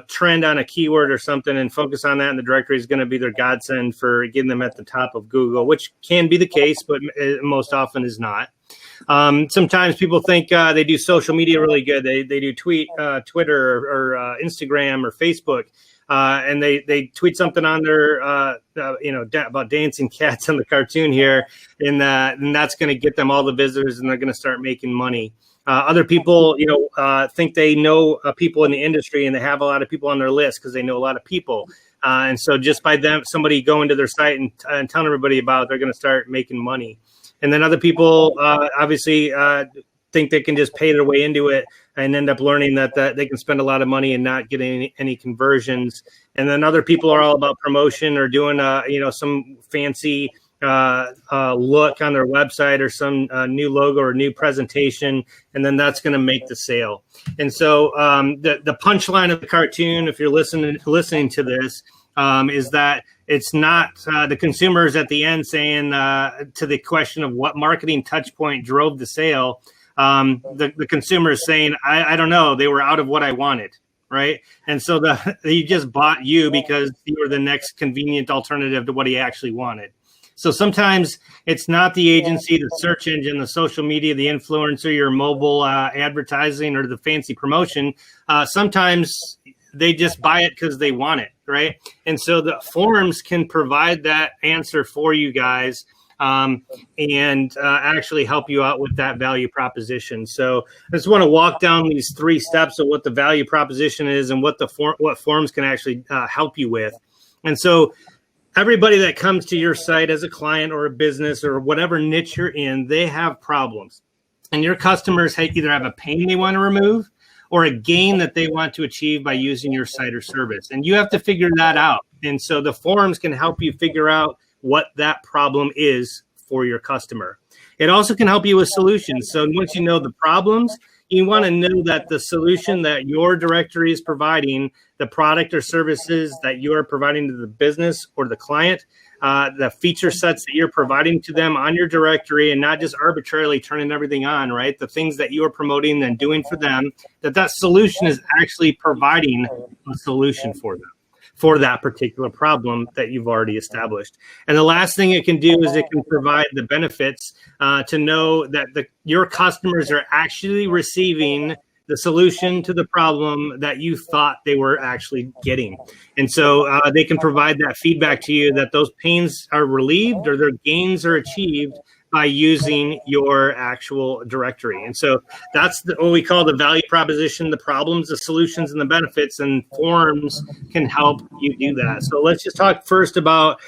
trend on a keyword or something and focus on that. And the directory is going to be their godsend for getting them at the top of Google, which can be the case, but most often is not. Sometimes people think they do social media really good. They do Twitter or Instagram or Facebook, and they tweet something on their, about dancing cats on the cartoon here, and that's going to get them all the visitors, and they're going to start making money. Other people, think they know people in the industry, and they have a lot of people on their list because they know a lot of people. And so just by somebody going to their site and telling everybody about it, they're going to start making money. And then other people obviously think they can just pay their way into it and end up learning that they can spend a lot of money and not get any conversions. And then other people are all about promotion or doing, some fancy look on their website or some new logo or new presentation, and then that's going to make the sale. And so the punchline of the cartoon, if you're listening to this, is that it's not the consumers at the end saying to the question of what marketing touch point drove the sale. The consumer is saying, I don't know, they were out of what I wanted. Right. And so he just bought you because you were the next convenient alternative to what he actually wanted. So sometimes it's not the agency, the search engine, the social media, the influencer, your mobile advertising, or the fancy promotion. Sometimes they just buy it because they want it, right? And so the forums can provide that answer for you guys and actually help you out with that value proposition. So I just want to walk down these 3 steps of what the value proposition is and what forums can actually help you with. And so everybody that comes to your site as a client or a business or whatever niche you're in, they have problems. And your customers either have a pain they want to remove or a gain that they want to achieve by using your site or service. And you have to figure that out. And so the forums can help you figure out what that problem is for your customer. It also can help you with solutions. So once you know the problems, you want to know that the solution that your directory is providing, the product or services that you are providing to the business or the client, the feature sets that you're providing to them on your directory, and not just arbitrarily turning everything on, right? The things that you are promoting and doing for them, that solution is actually providing a solution for them, for that particular problem that you've already established. And the last thing it can do is it can provide the benefits to know that your customers are actually receiving the solution to the problem that you thought they were actually getting. And so they can provide that feedback to you that those pains are relieved or their gains are achieved by using your actual directory. And so that's what we call the value proposition, the problems, the solutions, and the benefits, and forums can help you do that. So let's just talk first about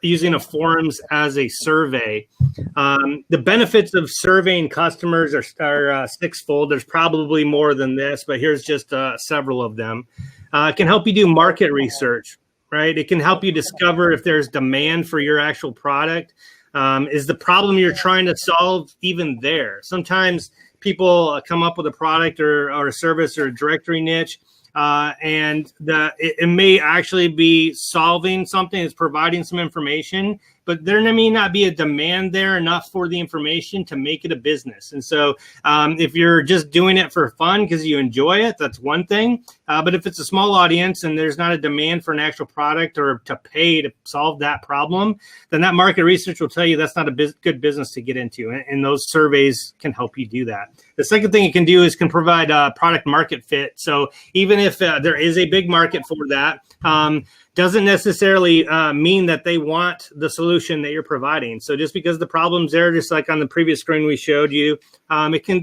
using a forums as a survey. The benefits of surveying customers are sixfold. There's probably more than this, but here's just several of them. It can help you do market research, right? It can help you discover if there's demand for your actual product. Is the problem you're trying to solve even there? Sometimes people come up with a product or a service or a directory niche, and it may actually be solving something, it's providing some information, but there may not be a demand there enough for the information to make it a business. And so if you're just doing it for fun because you enjoy it, that's one thing. But if it's a small audience and there's not a demand for an actual product or to pay to solve that problem, then that market research will tell you that's not a good business to get into. And those surveys can help you do that. The second thing it can do is can provide product market fit. So even if there is a big market for that, doesn't necessarily mean that they want the solution that you're providing. So just because the problem's there, just like on the previous screen we showed you,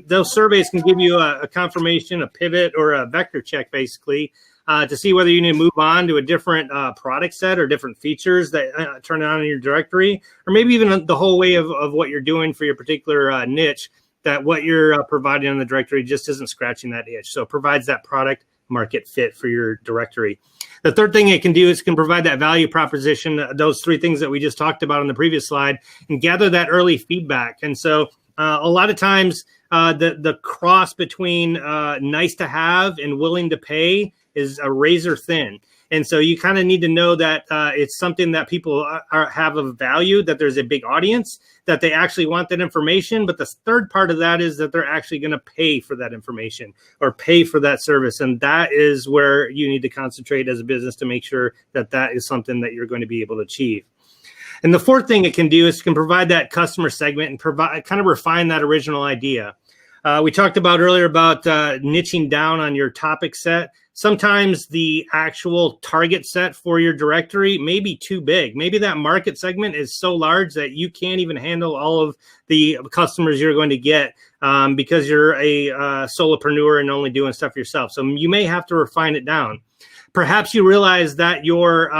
those surveys can give you a confirmation, a pivot, or a vector check, basically, to see whether you need to move on to a different product set or different features that turn on in your directory, or maybe even the whole way of what you're doing for your particular niche, that what you're providing on the directory just isn't scratching that itch. So it provides that product market fit for your directory. The third thing it can do is it can provide that value proposition, those three things that we just talked about on the previous slide, and gather that early feedback. And so a lot of times the cross between nice to have and willing to pay is a razor thin. And so you kind of need to know that it's something that people have of value, that there's a big audience, that they actually want that information. But the third part of that is that they're actually going to pay for that information or pay for that service. And that is where you need to concentrate as a business to make sure that that is something that you're going to be able to achieve. And the fourth thing it can do is it can provide that customer segment and kind of refine that original idea. We talked about earlier about niching down on your topic set. Sometimes the actual target set for your directory may be too big. Maybe that market segment is so large that you can't even handle all of the customers you're going to get because you're a solopreneur and only doing stuff yourself. So you may have to refine it down. Perhaps you realize that your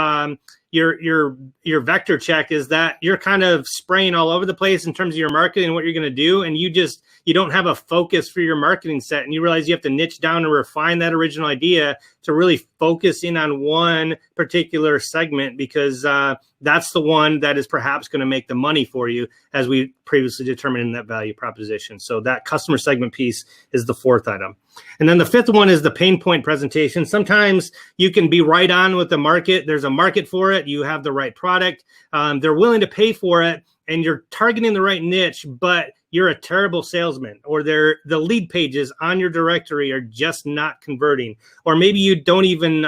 vector check is that you're kind of spraying all over the place in terms of your marketing and what you're going to do, and you don't have a focus for your marketing set, and you realize you have to niche down and refine that original idea to really focus in on one particular segment, because that's the one that is perhaps going to make the money for you, as we previously determined in that value proposition. So that customer segment piece is the fourth item. And then the fifth one is the pain point presentation. Sometimes you can be right on with the market. There's a market for it. You have the right product. They're willing to pay for it, and you're targeting the right niche, but you're a terrible salesman, or the lead pages on your directory are just not converting. Or maybe you don't even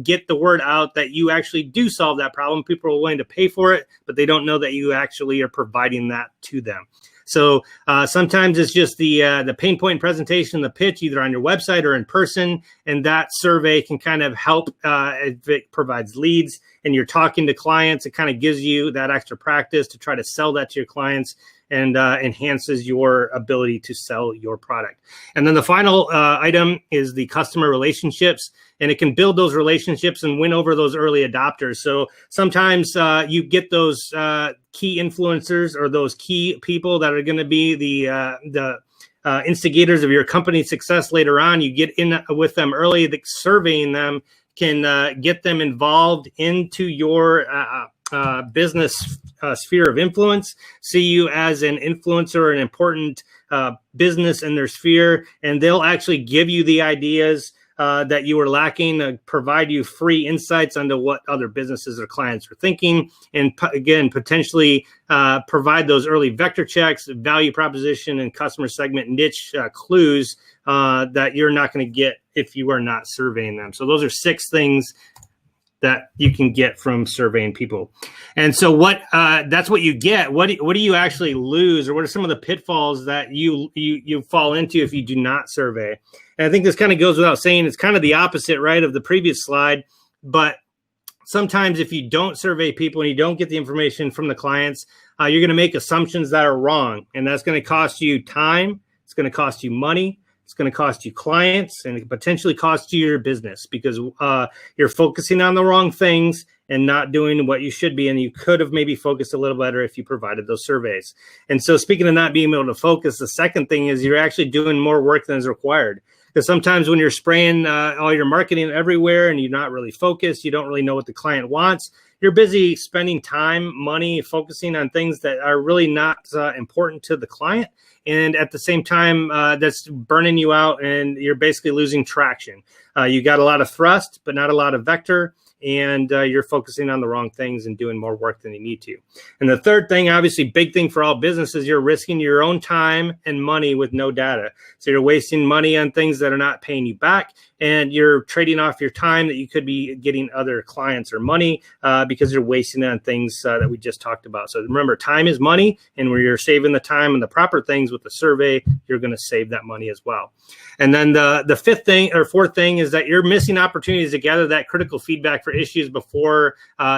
get the word out that you actually do solve that problem. People are willing to pay for it, but they don't know that you actually are providing that to them. So sometimes it's just the pain point presentation, the pitch, either on your website or in person, and that survey can kind of help if it provides leads and you're talking to clients. It kind of gives you that extra practice to try to sell that to your clients, and enhances your ability to sell your product. And then the final item is the customer relationships, and it can build those relationships and win over those early adopters. So sometimes you get those key influencers or those key people that are going to be the instigators of your company's success later on. You get in with them early. Surveying them can get them involved into your business sphere of influence, see you as an influencer, an important business in their sphere, and they'll actually give you the ideas that you were lacking, provide you free insights into what other businesses or clients are thinking, and again, potentially provide those early vector checks, value proposition, and customer segment niche clues that you're not going to get if you are not surveying them. So those are 6 things that you can get from surveying people. And so that's what you get. What do you actually lose, or what are some of the pitfalls that you fall into if you do not survey? And I think this kind of goes without saying. It's kind of the opposite, right, of the previous slide. But sometimes if you don't survey people and you don't get the information from the clients, you're going to make assumptions that are wrong. And that's going to cost you time. It's going to cost you money. It's going to cost you clients, and it could potentially cost you your business because you're focusing on the wrong things and not doing what you should be. And you could have maybe focused a little better if you provided those surveys. And so speaking of not being able to focus, the second thing is you're actually doing more work than is required. Because sometimes when you're spraying all your marketing everywhere and you're not really focused, you don't really know what the client wants, you're busy spending time, money, focusing on things that are really not important to the client. And at the same time, that's burning you out and you're basically losing traction. You got a lot of thrust, but not a lot of vector. And you're focusing on the wrong things and doing more work than you need to. And the third thing, obviously, big thing for all businesses, you're risking your own time and money with no data. So you're wasting money on things that are not paying you back, and you're trading off your time that you could be getting other clients or money because you're wasting it on things that we just talked about. So remember, time is money, and where you're saving the time and the proper things with the survey, you're going to save that money as well. And then the fifth thing or fourth thing is that you're missing opportunities to gather that critical feedback for issues before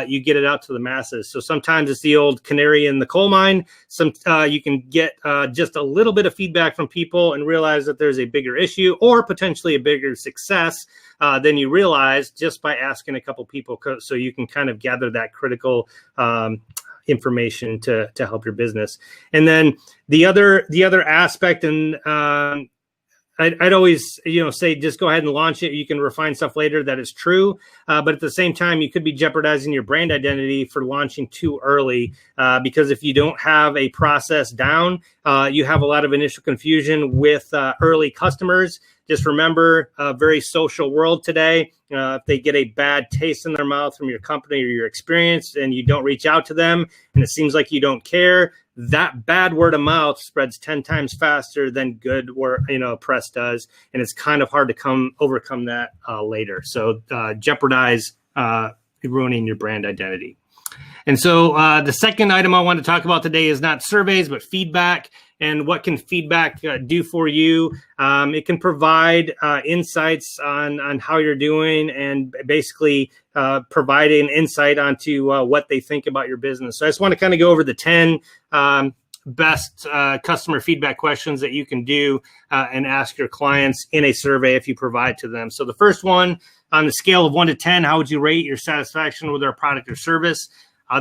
you get it out to the masses. So sometimes it's the old canary in the coal mine. You can get just a little bit of feedback from people and realize that there's a bigger issue or potentially a bigger success than you realize just by asking a couple people. So you can kind of gather that critical information to help your business. And then the other aspect, and I'd always, say just go ahead and launch it. You can refine stuff later. That is true. But at the same time, you could be jeopardizing your brand identity for launching too early because if you don't have a process down, you have a lot of initial confusion with early customers. Just remember, a very social world today. If they get a bad taste in their mouth from your company or your experience and you don't reach out to them and it seems like you don't care, that bad word of mouth spreads 10 times faster than good word, press does. And it's kind of hard to overcome that later. So jeopardize ruining your brand identity. And so the second item I want to talk about today is not surveys, but feedback. And what can feedback do for you? It can provide insights on how you're doing and basically provide an insight onto what they think about your business. So I just want to kind of go over the 10 best customer feedback questions that you can do and ask your clients in a survey if you provide to them. So the first one, on the scale of 1 to 10, how would you rate your satisfaction with our product or service?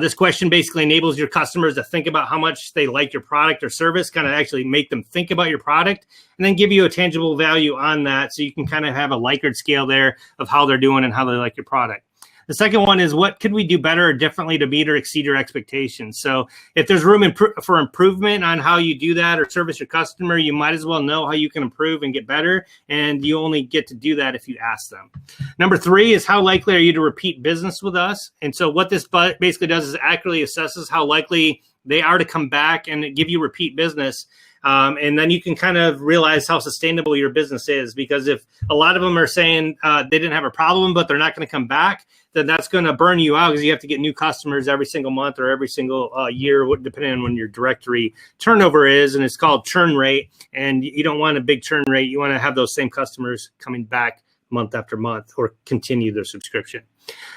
This question basically enables your customers to think about how much they like your product or service, kind of actually make them think about your product, and then give you a tangible value on that so you can kind of have a Likert scale there of how they're doing and how they like your product. The second one is, what could we do better or differently to meet or exceed your expectations? So if there's room for improvement on how you do that or service your customer, you might as well know how you can improve and get better. And you only get to do that if you ask them. Number 3 is, how likely are you to repeat business with us? And so what this basically does is accurately assesses how likely they are to come back and give you repeat business. And then you can kind of realize how sustainable your business is, because if a lot of them are saying they didn't have a problem, but they're not going to come back, then that's going to burn you out because you have to get new customers every single month or every single year, depending on when your directory turnover is. And it's called churn rate. And you don't want a big churn rate. You want to have those same customers coming back month after month or continue their subscription.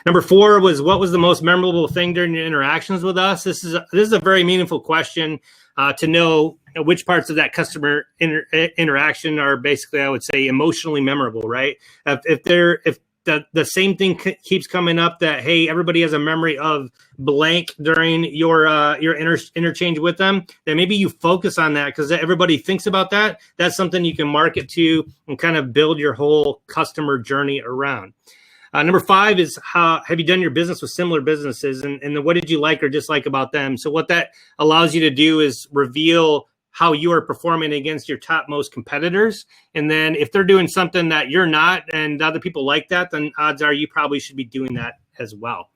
Number 4 was, what was the most memorable thing during your interactions with us? This is a very meaningful question to know which parts of that customer interaction are basically, I would say, emotionally memorable, right? If the same thing keeps coming up that, hey, everybody has a memory of blank during your interchange with them, then maybe you focus on that because everybody thinks about that. That's something you can market to and kind of build your whole customer journey around. Number 5 is, how have you done your business with similar businesses, and what did you like or dislike about them? So what that allows you to do is reveal how you are performing against your topmost competitors. And then if they're doing something that you're not and other people like that, then odds are you probably should be doing that as well.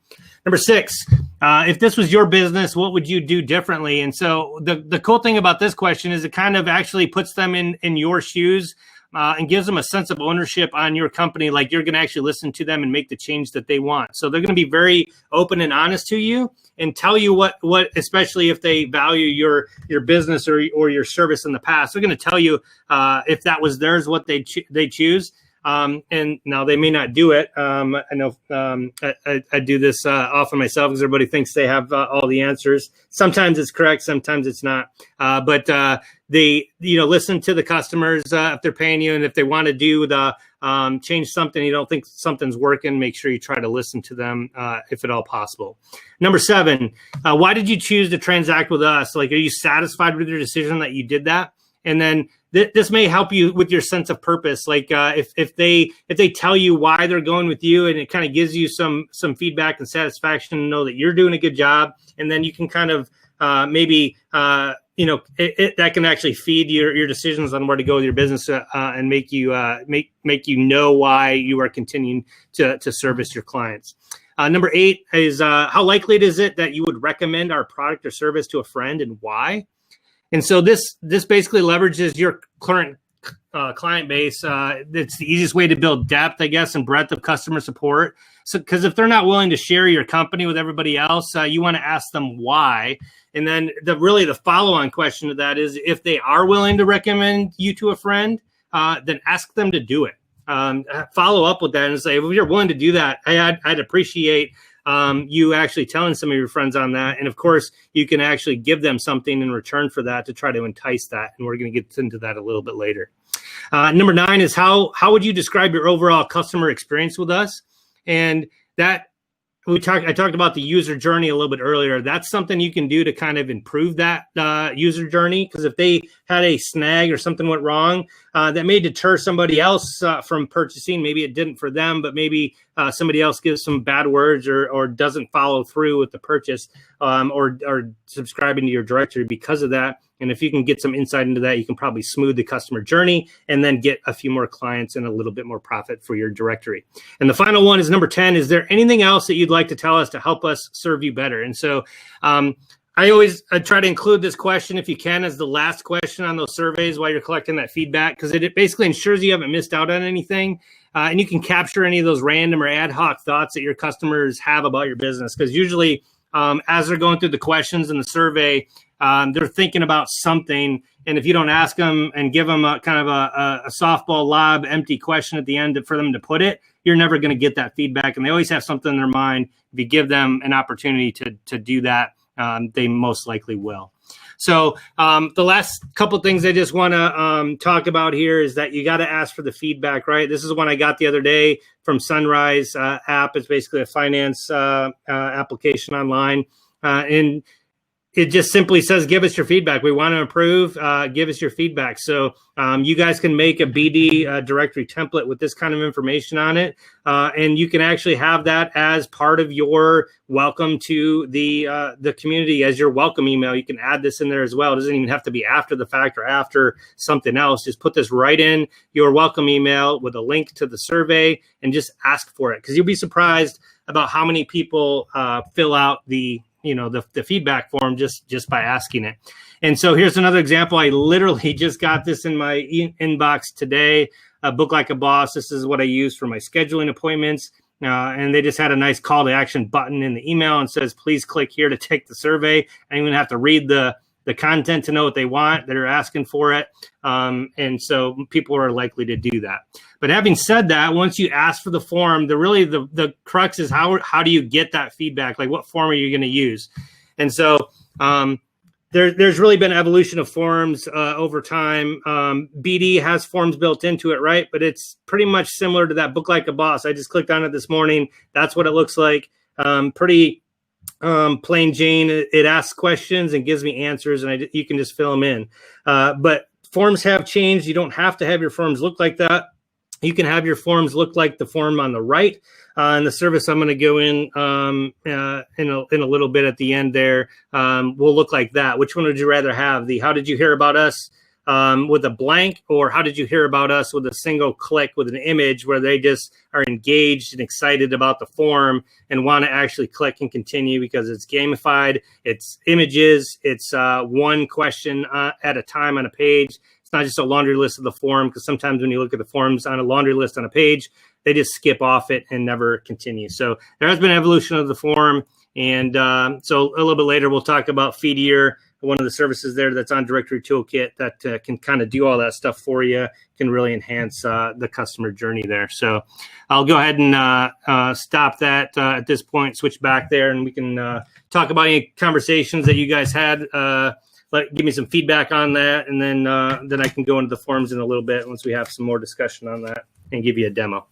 Number 6, if this was your business, what would you do differently? And so the cool thing about this question is it kind of actually puts them in your shoes and gives them a sense of ownership on your company, like you're going to actually listen to them and make the change that they want. So they're going to be very open and honest to you and tell you what especially if they value your business or your service in the past, they're going to tell you if that was theirs, what they choose. And now they may not do it. I know I do this often myself because everybody thinks they have all the answers. Sometimes it's correct, sometimes it's not. But they, listen to the customers if they're paying you, and if they want to do the change something, you don't think something's working, make sure you try to listen to them if at all possible. Number 7, why did you choose to transact with us? Like, are you satisfied with your decision that you did that? And then this may help you with your sense of purpose. Like if they tell you why they're going with you, and it kind of gives you some feedback and satisfaction to know that you're doing a good job, and then you can kind of maybe that can actually feed your decisions on where to go with your business and make you know why you are continuing to service your clients. Number 8 is how likely is it that you would recommend our product or service to a friend, and why? And so this basically leverages your current client base. It's the easiest way to build depth, I guess, and breadth of customer support. So, because if they're not willing to share your company with everybody else, you want to ask them why. And then the follow-on question to that is, if they are willing to recommend you to a friend, then ask them to do it. Follow up with that and say, well, if you're willing to do that, I'd appreciate you actually telling some of your friends on that. And of course, you can actually give them something in return for that to try to entice that. And we're going to get into that a little bit later. Number 9 is how would you describe your overall customer experience with us? And that I talked about the user journey a little bit earlier. That's something you can do to kind of improve that user journey. Because if they had a snag or something went wrong, that may deter somebody else from purchasing. Maybe it didn't for them, but maybe somebody else gives some bad words or doesn't follow through with the purchase or subscribing to your directory because of that. And if you can get some insight into that, you can probably smooth the customer journey and then get a few more clients and a little bit more profit for your directory. And the final one is number 10. Is there anything else that you'd like to tell us to help us serve you better? And so I always try to include this question, if you can, as the last question on those surveys while you're collecting that feedback, because it basically ensures you haven't missed out on anything. And you can capture any of those random or ad hoc thoughts that your customers have about your business. Because usually as they're going through the questions in the survey, they're thinking about something. And if you don't ask them and give them a kind of a softball lob, empty question at the end for them to put it, you're never going to get that feedback. And they always have something in their mind. If you give them an opportunity to do that, they most likely will. So the last couple of things I just want to talk about here is that you got to ask for the feedback, right? This is one I got the other day from Sunrise app. It's basically a finance application online. And it just simply says, give us your feedback. We want to improve. Give us your feedback. So you guys can make a BD directory template with this kind of information on it. And you can actually have that as part of your welcome to the community, as your welcome email. You can add this in there as well. It doesn't even have to be after the fact or after something else. Just put this right in your welcome email with a link to the survey and just ask for it. Because you'll be surprised about how many people fill out the feedback form just by asking it. And so here's another example. I literally just got this in my inbox today, Book Like a Boss. This is what I use for my scheduling appointments. And they just had a nice call to action button in the email and says, please click here to take the survey. I don't even have to read the content to know what they want. They're asking for it. And so people are likely to do that. But having said that, once you ask for the form, the crux is how do you get that feedback? Like, what form are you going to use? And so there's really been evolution of forms over time. BD has forms built into it, right? But it's pretty much similar to that Book Like a Boss. I just clicked on it this morning. That's what it looks like. Pretty plain Jane. It asks questions and gives me answers, and you can just fill them in. But forms have changed. You don't have to have your forms look like that. You can have your forms look like the form on the right. And the service I'm going to go in a little bit at the end there will look like that. Which one would you rather have? The how did you hear about us with a blank, or how did you hear about us with a single click with an image where they just are engaged and excited about the form and want to actually click and continue because it's gamified, it's images, it's one question at a time on a page. It's not just a laundry list of the form, because sometimes when you look at the forms on a laundry list on a page, they just skip off it and never continue. So there has been evolution of the form. And so a little bit later, we'll talk about Feedier, one of the services there that's on Directory Toolkit that can kind of do all that stuff for you, can really enhance the customer journey there. So I'll go ahead and stop that at this point, switch back there, and we can talk about any conversations that you guys had. Give me some feedback on that, and then I can go into the forums in a little bit once we have some more discussion on that and give you a demo.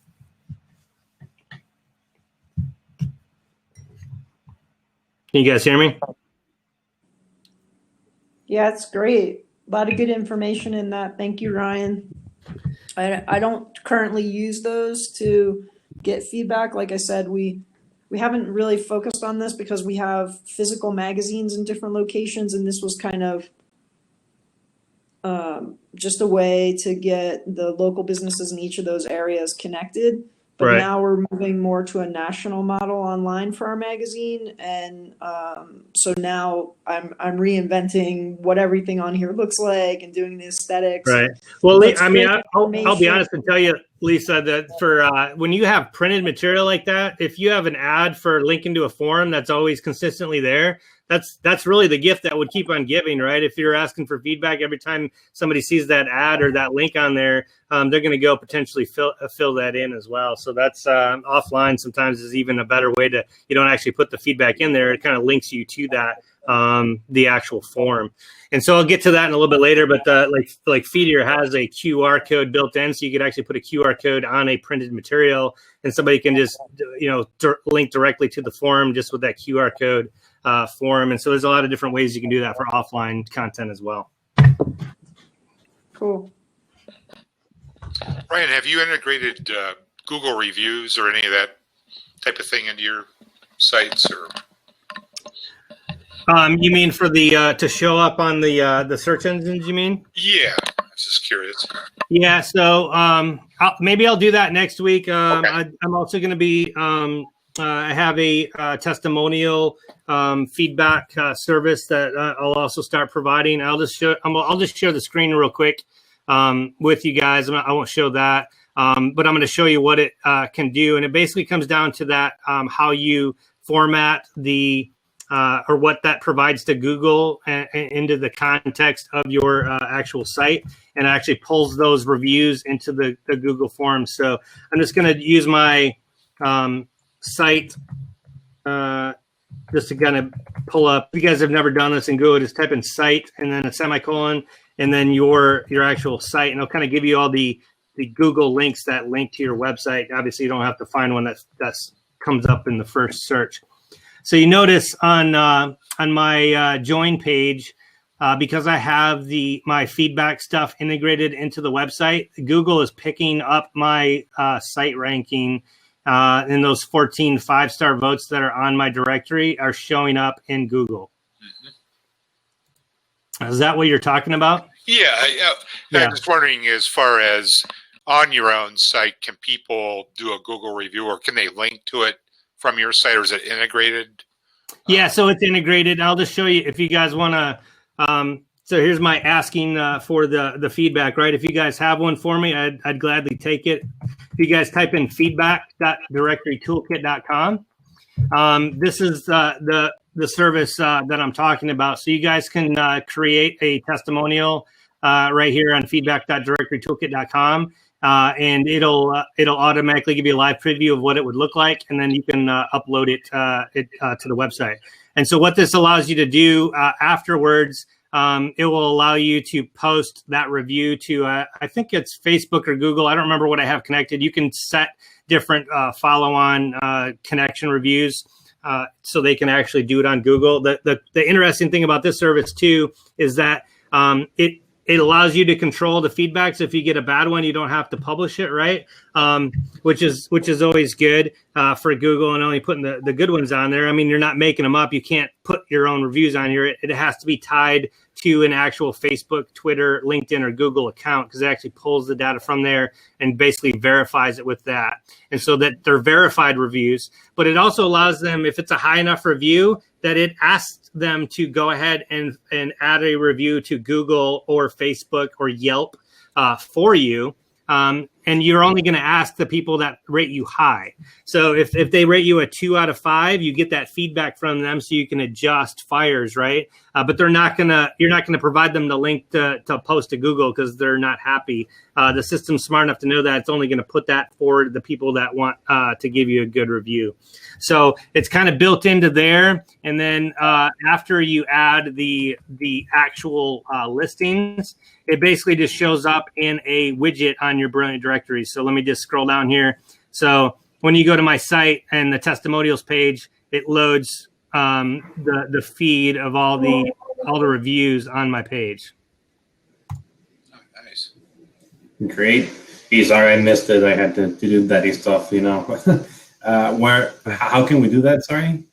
Can you guys hear me?
Yeah, it's great. A lot of good information in that. Thank you, Ryan. I don't currently use those to get feedback. Like I said, we haven't really focused on this because we have physical magazines in different locations, and this was kind of just a way to get the local businesses in each of those areas connected. But
right.
Now we're moving more to a national model online for our magazine, and so now I'm reinventing what everything on here looks like and doing the aesthetics.
Right. Well, I mean, I'll be honest and tell you, Lisa, that for when you have printed material like that, if you have an ad for linking to a forum that's always consistently there, that's really the gift that would keep on giving, right? If you're asking for feedback every time somebody sees that ad or that link on there, they're going to go potentially fill that in as well. So that's offline sometimes is even a better way to, you don't actually put the feedback in there. It kind of links you to that, the actual form. And so I'll get to that in a little bit later, but like Feedier has a QR code built in, so you could actually put a QR code on a printed material, and somebody can just, link directly to the form just with that QR code form. And so there's a lot of different ways you can do that for offline content as well.
Cool.
Ryan, have you integrated Google reviews or any of that type of thing into your sites? Or
you mean for the to show up on the search engines? You mean?
Yeah, I was just curious.
Yeah, so maybe I'll do that next week.
Okay.
I'm also going to be I have a testimonial feedback service that I'll also start providing. I'll just share the screen real quick with you guys. I won't show that, but I'm going to show you what it can do, and it basically comes down to that how you format the or what that provides to Google into the context of your actual site, and actually pulls those reviews into the Google Forms. So I'm just going to use my site just to kind of pull up. If you guys have never done this in Google, just type in site and then a semicolon and then your actual site, and it'll kind of give you all the Google links that link to your website. Obviously, you don't have to find one that comes up in the first search. So you notice on my join page, because I have my feedback stuff integrated into the website, Google is picking up my site ranking, and those 14 5-star votes that are on my directory are showing up in Google. Mm-hmm. Is that what you're talking about?
Yeah. I'm just wondering, as far as on your own site, can people do a Google review, or can they link to it from your site, or is it integrated?
Yeah, so it's integrated. I'll just show you if you guys want to. So here's my asking for the feedback, right? If you guys have one for me, I'd gladly take it. If you guys type in feedback.directorytoolkit.com, this is the service that I'm talking about. So you guys can create a testimonial right here on feedback.directorytoolkit.com. And it'll automatically give you a live preview of what it would look like, and then you can upload it to the website. And so what this allows you to do afterwards, it will allow you to post that review to, I think it's Facebook or Google. I don't remember what I have connected. You can set different follow-on connection reviews so they can actually do it on Google. The interesting thing about this service too is that it it allows you to control the feedback. So if you get a bad one, you don't have to publish it, right? Which is always good for Google, and only putting the good ones on there. I mean, you're not making them up. You can't put your own reviews on here. It has to be tied to an actual Facebook, Twitter, LinkedIn, or Google account, because it actually pulls the data from there and basically verifies it with that. And so that they're verified reviews, but it also allows them, if it's a high enough review, that it asks them to go ahead and add a review to Google or Facebook or Yelp for you. And you're only going to ask the people that rate you high. So if they rate you a 2 out of 5, you get that feedback from them so you can adjust fires, right? But you're not going to provide them the link to post to Google because they're not happy. The system's smart enough to know that it's only going to put that for the people that want to give you a good review. So it's kind of built into there. And then after you add the actual listings, it basically just shows up in a widget on your Brilliant directory. So let me just scroll down here. So when you go to my site and the testimonials page, it loads the feed of all the reviews on my page.
Oh, nice.
Great. Hey, sorry, I missed it. I had to do that stuff, you know. How can we do that? Sorry.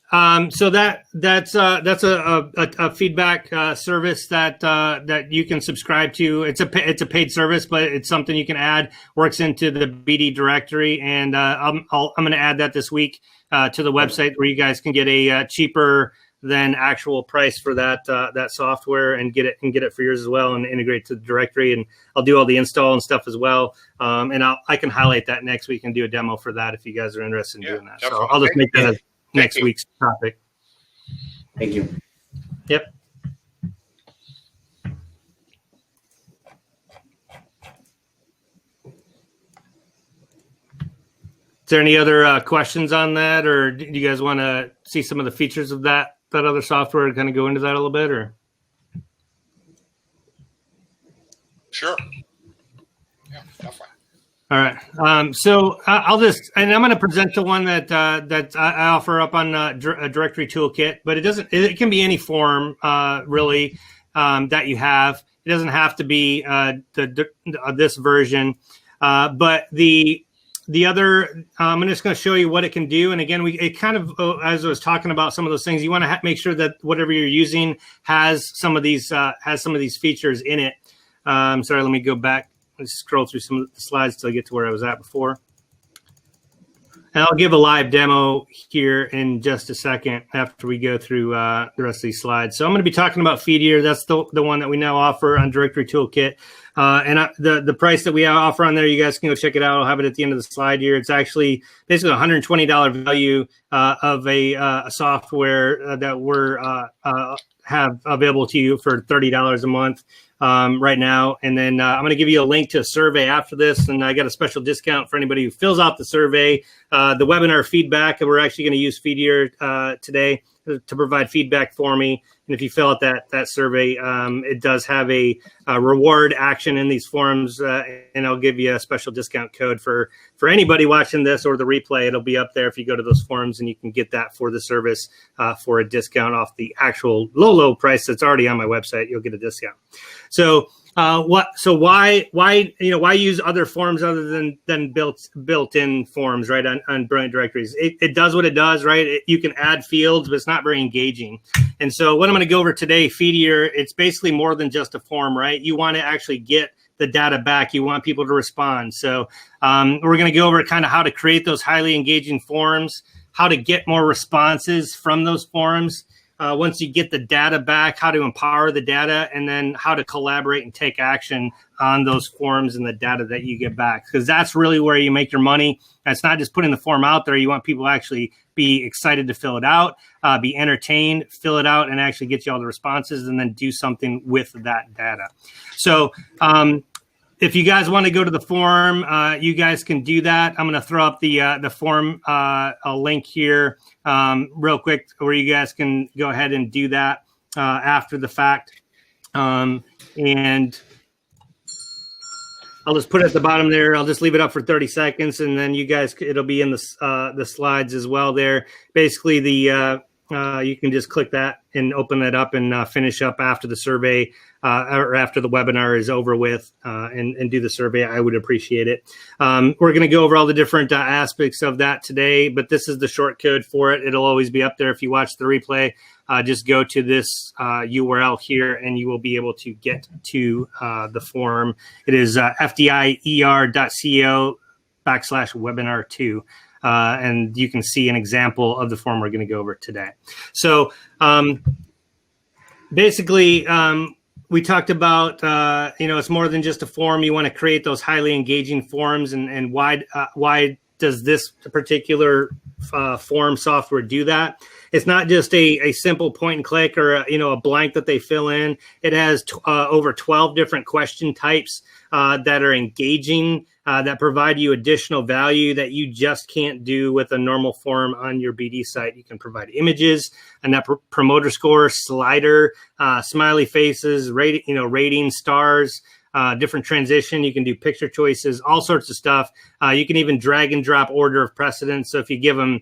So that's a feedback service that you can subscribe to. It's a paid service, but it's something you can add. Works into the BD directory, and I'm going to add that this week to the website where you guys can get a cheaper than actual price for that software and get it for yours as well, and integrate to the directory. And I'll do all the install and stuff as well. And I can highlight that next week and do a demo for that if you guys are interested in doing that.
Definitely.
So I'll just make that next week's topic.
Thank you.
Yep. Is there any other questions on that, or do you guys want to see some of the features of that other software, kind of go into that a little bit, or?
Sure. Yeah, definitely.
All right. So I'm going to present the one that I offer up on a directory toolkit, but it can be any form really that you have. It doesn't have to be this version, but the other, I'm just going to show you what it can do. And again, it kind of, as I was talking about some of those things, you want to make sure that whatever you're using has some of these features in it. Sorry, let me go back. Let's scroll through some of the slides till I get to where I was at before. And I'll give a live demo here in just a second after we go through the rest of these slides. So I'm going to be talking about Feedier. That's the one that we now offer on Directory Toolkit. And the price that we offer on there, you guys can go check it out. I'll have it at the end of the slide here. It's actually basically $120 value of a software that we're have available to you for $30 a month right now. And then I'm going to give you a link to a survey after this. And I got a special discount for anybody who fills out the survey. The webinar feedback, we're actually going to use Feedier today to provide feedback for me. And if you fill out that survey, it does have a reward action in these forums, and I'll give you a special discount code for anybody watching this or the replay. It'll be up there if you go to those forums, and you can get that for the service for a discount off the actual low price that's already on my website. You'll get a discount. So why use other forms other than built-in forms, right, on Brilliant Directories? It does what it does, right? You can add fields, but it's not very engaging. And so what I'm going to go over today, Feedier, it's basically more than just a form, right? You want to actually get the data back. You want people to respond. So we're going to go over kind of how to create those highly engaging forums, how to get more responses from those forums. Once you get the data back, how to empower the data, and then how to collaborate and take action on those forms and the data that you get back. Because that's really where you make your money. That's not just putting the form out there. You want people to actually be excited to fill it out, be entertained, fill it out, and actually get you all the responses, and then do something with that data. So if you guys want to go to the forum, you guys can do that. I'm going to throw up the forum a link here real quick where you guys can go ahead and do that after the fact. And I'll just put it at the bottom there. I'll just leave it up for 30 seconds, and then you guys, it'll be in the slides as well there. Basically, you can just click that and open it up and finish up after the survey or after the webinar is over with and do the survey. I would appreciate it. We're going to go over all the different aspects of that today, but this is the short code for it. It'll always be up there if you watch the replay. Just go to this URL here and you will be able to get to the form. It is fdier.co/webinar2. And you can see an example of the form we're going to go over today. So basically, we talked about, it's more than just a form. You want to create those highly engaging forms, and why does this particular form software do that? It's not just a simple point and click or a blank that they fill in. It has over 12 different question types that are engaging, that provide you additional value that you just can't do with a normal form on your BD site. You can provide images, a net promoter score, slider, smiley faces, rating, stars, different transition. You can do picture choices, all sorts of stuff. You can even drag and drop order of precedence. So if you give them,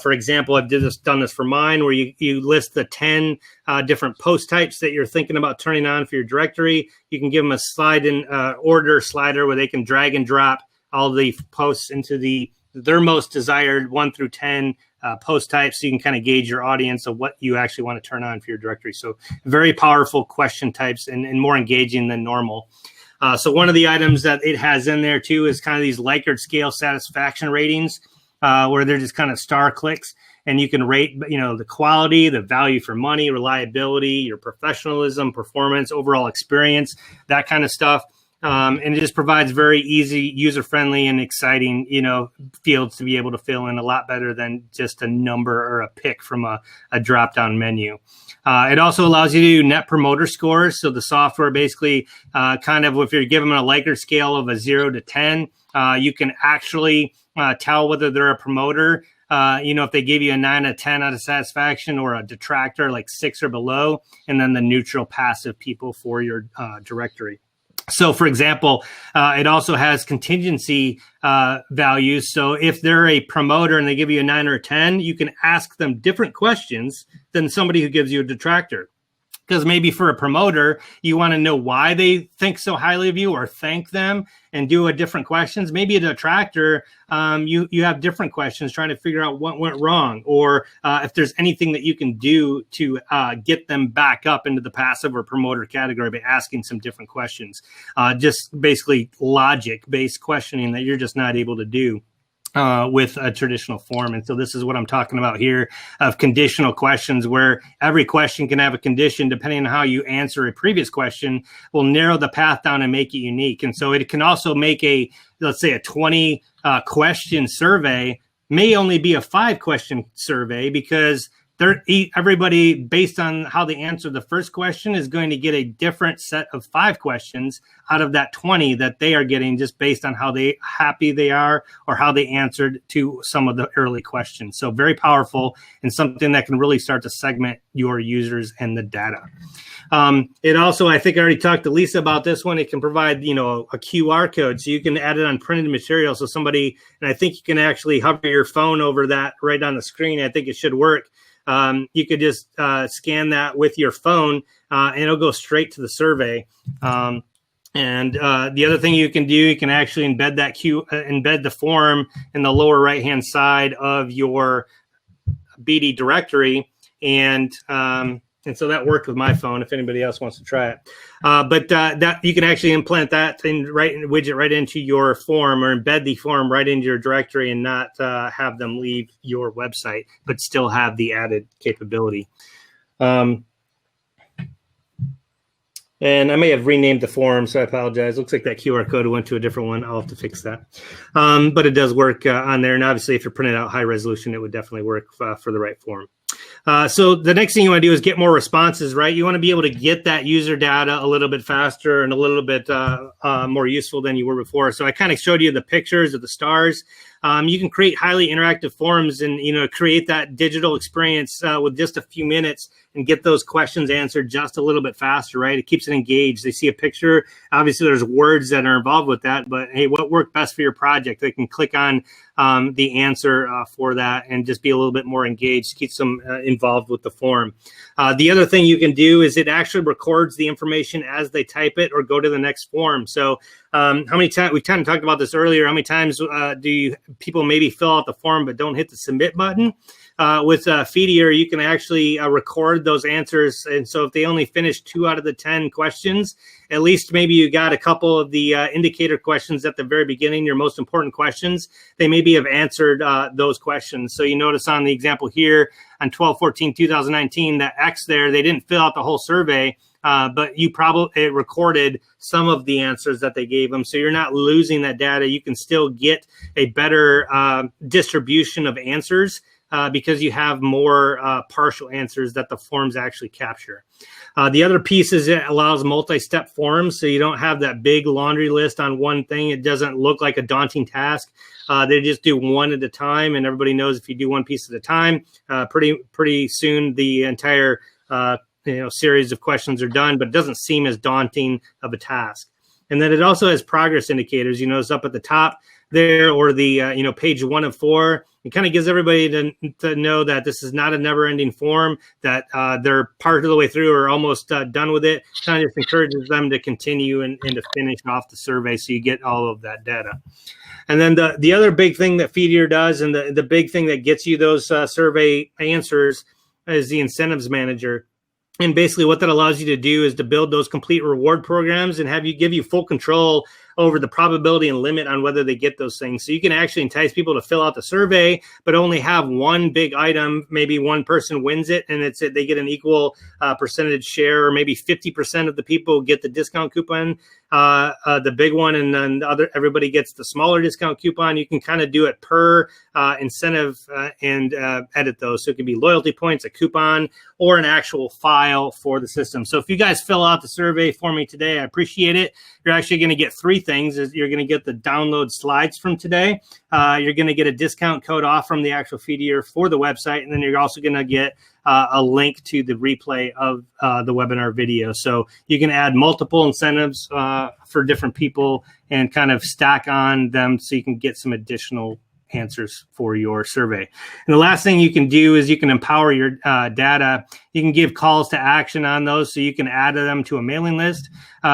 for example, I've done this for mine, where you list the 10 different post types that you're thinking about turning on for your directory. You can give them a slide in order slider where they can drag and drop all the posts into their most desired 1 through 10 post types, so you can kind of gauge your audience of what you actually want to turn on for your directory. So very powerful question types and more engaging than normal. So one of the items that it has in there too is kind of these Likert scale satisfaction ratings, where they're just kind of star clicks, and you can rate, the quality, the value for money, reliability, your professionalism, performance, overall experience, that kind of stuff. And it just provides very easy, user-friendly, and exciting, fields to be able to fill in a lot better than just a number or a pick from a drop-down menu. It also allows you to do net promoter scores. So the software basically kind of, if you're giving them a Likert scale of a 0 to 10, you can actually tell whether they're a promoter. If they give you a 9 out of 10 out of satisfaction, or a detractor like 6 or below, and then the neutral passive people for your directory. So, for example, it also has contingency values. So if they're a promoter and they give you a 9 or a 10, you can ask them different questions than somebody who gives you a detractor. Because maybe for a promoter, you want to know why they think so highly of you, or thank them and do a different questions. Maybe a detractor, you have different questions trying to figure out what went wrong, or if there's anything that you can do to get them back up into the passive or promoter category by asking some different questions. Just basically logic-based questioning that you're just not able to do with a traditional form. And so this is what I'm talking about here, of conditional questions, where every question can have a condition depending on how you answer a previous question, will narrow the path down and make it unique. And so it can also make let's say a 20 question survey may only be a 5 question survey, because everybody, based on how they answer the first question, is going to get a different set of 5 questions out of that 20 that they are getting, just based on how happy they are or how they answered to some of the early questions. So very powerful, and something that can really start to segment your users and the data. It also, I think I already talked to Lisa about this one. It can provide, a QR code, so you can add it on printed material. So somebody, and I think you can actually hover your phone over that right on the screen. I think it should work. You could just scan that with your phone, and it'll go straight to the survey. And the other thing you can do, you can actually embed embed the form in the lower right-hand side of your BD directory, and so that worked with my phone. If anybody else wants to try it, but that you can actually implant that widget right into your form, or embed the form right into your directory, and not have them leave your website, but still have the added capability. And I may have renamed the form, so I apologize. Looks like that QR code went to a different one. I'll have to fix that. But it does work on there. And obviously, if you're printing out high resolution, it would definitely work for the right form. So the next thing you want to do is get more responses, right? You want to be able to get that user data a little bit faster and a little bit more useful than you were before. So I kind of showed you the pictures of the stars. You can create highly interactive forums and, create that digital experience with just a few minutes and get those questions answered just a little bit faster, right? It keeps it engaged. They see a picture. Obviously, there's words that are involved with that, but hey, what worked best for your project? They can click on the answer for that and just be a little bit more engaged, keeps them involved with the form. The other thing you can do is it actually records the information as they type it or go to the next form. So how many times, we kind of talked about this earlier, how many times do people maybe fill out the form but don't hit the submit button? With Feedier, you can actually record those answers. And so if they only finish 2 out of the 10 questions, at least maybe you got a couple of the indicator questions at the very beginning, your most important questions, they maybe have answered those questions. So you notice on the example here on 12/14/2019, that X there, they didn't fill out the whole survey, but it recorded some of the answers that they gave them. So you're not losing that data. You can still get a better distribution of answers because you have more partial answers that the forms actually capture. The other piece is it allows multi-step forms, so you don't have that big laundry list on one thing. It doesn't look like a daunting task. They just do one at a time, and everybody knows if you do one piece at a time, pretty soon the entire series of questions are done, but it doesn't seem as daunting of a task. And then it also has progress indicators. You notice up at the top there, or the page 1 of 4. It kind of gives everybody to know that this is not a never-ending form, that they're part of the way through or almost done with it. Kind of just encourages them to continue and to finish off the survey so you get all of that data. And then the other big thing that Feedier does, and the big thing that gets you those survey answers, is the incentives manager. And basically what that allows you to do is to build those complete reward programs and give you full control over the probability and limit on whether they get those things. So you can actually entice people to fill out the survey, but only have one big item. Maybe one person wins it, and they get an equal percentage share, or maybe 50% of the people get the discount coupon, the big one, and then everybody gets the smaller discount coupon. You can kind of do it per incentive and edit those. So it can be loyalty points, a coupon, or an actual file for the system. So if you guys fill out the survey for me today, I appreciate it. You're actually going to get 3 things. You're going to get the download slides from today. You're going to get a discount code off from the actual Feedier for the website. And then you're also going to get a link to the replay of the webinar video. So you can add multiple incentives for different people and kind of stack on them so you can get some additional answers for your survey. And the last thing you can do is you can empower your data. You can give calls to action on those, so you can add them to a mailing list.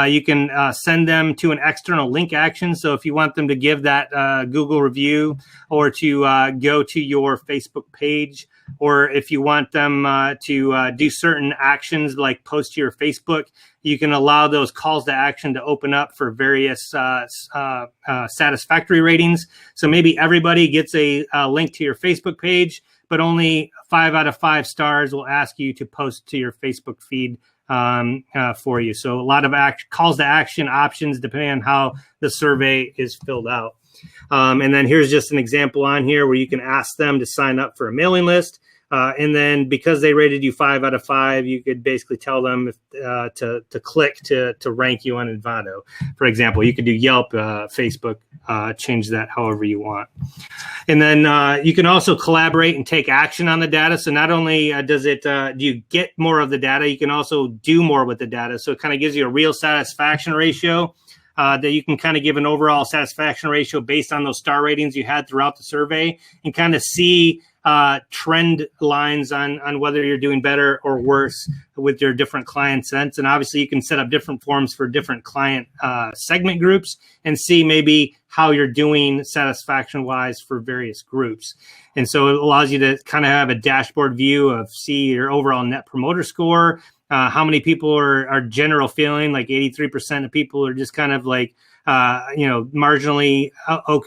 You can send them to an external link action. So if you want them to give that Google review, or to go to your Facebook page, or if you want them to do certain actions like post to your Facebook, you can allow those calls to action to open up for various satisfactory ratings. So maybe everybody gets a link to your Facebook page, but only 5 out of 5 stars will ask you to post to your Facebook feed for you. So a lot of calls to action options depending on how the survey is filled out. And then here's just an example on here where you can ask them to sign up for a mailing list. And then because they rated you 5 out of 5, you could basically tell them to click to rank you on Envato. For example, you could do Yelp, Facebook, change that however you want. And then you can also collaborate and take action on the data. So not only do you get more of the data, you can also do more with the data. So it kind of gives you a real satisfaction ratio. That you can kind of give an overall satisfaction ratio based on those star ratings you had throughout the survey, and kind of see trend lines on whether you're doing better or worse with your different client sets. And obviously you can set up different forms for different client segment groups and see maybe how you're doing satisfaction wise for various groups. And so it allows you to kind of have a dashboard view of see your overall net promoter score, how many people are general feeling, like 83% of people are just kind of like, marginally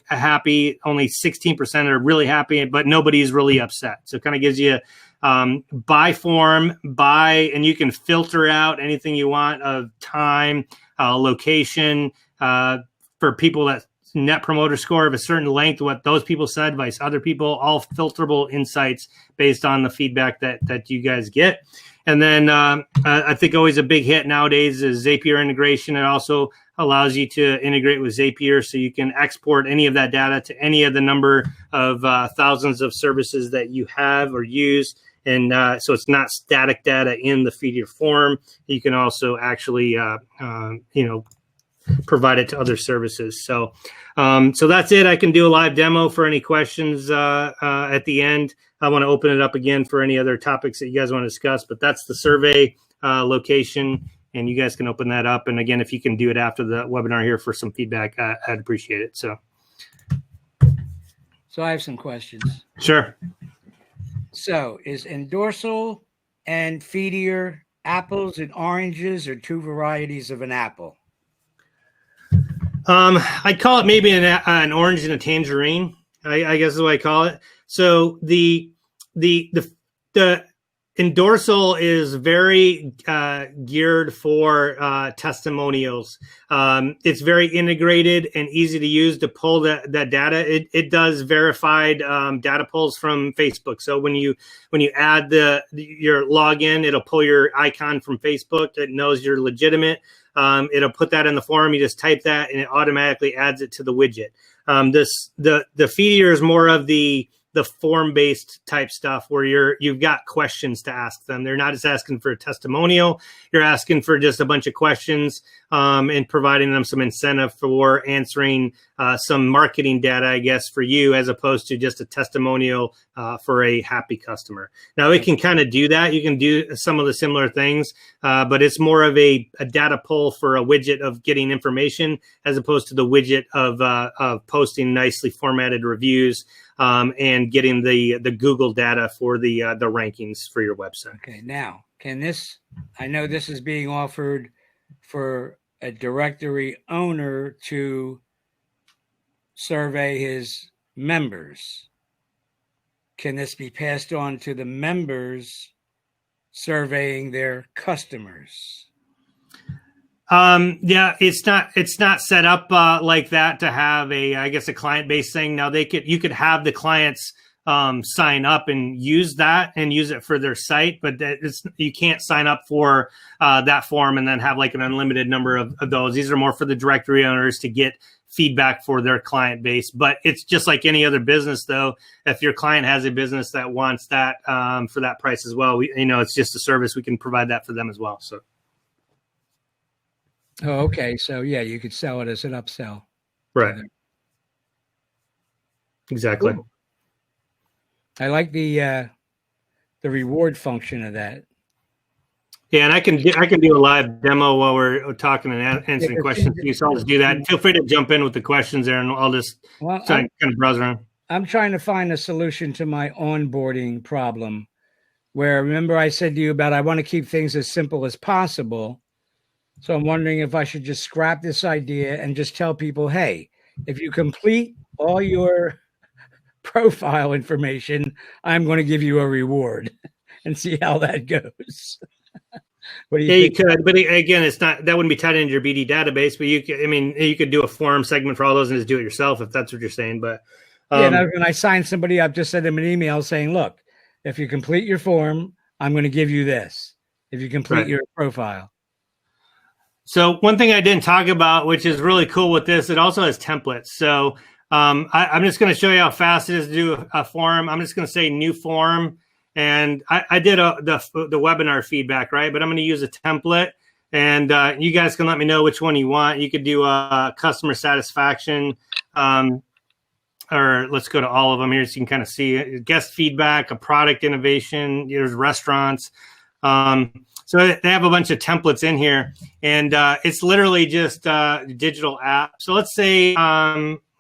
happy. Only 16% are really happy, but nobody's really upset. So it kind of gives you by form, and you can filter out anything you want of time, location, for people that net promoter score of a certain length, what those people said, vice other people, all filterable insights based on the feedback that you guys get. And then I think always a big hit nowadays is Zapier integration. It also allows you to integrate with Zapier, so you can export any of that data to any of the number of thousands of services that you have or use. And so it's not static data in the Feedier form. You can also actually, provide it to other services. So that's it. I can do a live demo for any questions at the end. I want to open it up again for any other topics that you guys want to discuss, but that's the survey location, and you guys can open that up. And again, if you can do it after the webinar here for some feedback, I'd appreciate it. So
I have some questions.
Sure.
So is Endorsal and Feedier apples and oranges, or two varieties of an apple?
I'd call it maybe an orange and a tangerine. I guess is what I call it. So the Endorsal is very geared for testimonials. It's very integrated and easy to use to pull that data. It does verified data pulls from Facebook. So when you add your login, it'll pull your icon from Facebook. It knows you're legitimate. It'll put that in the form. You just type that, and it automatically adds it to the widget. The Feedier is more of the form-based type stuff where you've got questions to ask them. They're not just asking for a testimonial. You're asking for just a bunch of questions and providing them some incentive for answering some marketing data, I guess, for you, as opposed to just a testimonial for a happy customer. Now, it can kind of do that. You can do some of the similar things, but it's more of a data pull for a widget of getting information, as opposed to the widget of posting nicely formatted reviews and getting the Google data for the rankings for your website.
Okay, now, I know this is being offered for a directory owner to survey his members. Can this be passed on to the members surveying their customers?
Yeah, it's not set up like that to have a client-based thing. Now you could have the clients sign up and use it for their site, but you can't sign up for that form and then have like an unlimited number of those. These are more for the directory owners to get feedback for their client base. But it's just like any other business, though. If your client has a business that wants that for that price as well, it's just a service. We can provide that for them as well. So.
Oh, okay. So yeah, you could sell it as an upsell.
Right. Exactly.
Cool. I like the reward function of that.
Yeah, and I can do a live demo while we're talking and answering questions. So I'll just do that. Feel free to jump in with the questions there, and I'll just kind of browse around.
I'm trying to find a solution to my onboarding problem, where, remember I said to you about I want to keep things as simple as possible. So I'm wondering if I should just scrap this idea and just tell people, hey, if you complete all your profile information, I'm going to give you a reward, and see how that goes. What do you think?
You could, but again, that wouldn't be tied into your BD database. But you could do a forum segment for all those and just do it yourself if that's what you're saying. But
when I sign somebody up, just send them an email saying, look, if you complete your form, I'm going to give you this. If you complete your profile.
So one thing I didn't talk about, which is really cool with this, it also has templates. So I'm just going to show you how fast it is to do a form. I'm just going to say new form. And I did the webinar feedback, right? But I'm going to use a template. And you guys can let me know which one you want. You could do customer satisfaction. Or let's go to all of them here so you can kind of see guest feedback, a product innovation. There's restaurants. So they have a bunch of templates in here, and it's literally just a digital app. So let's say,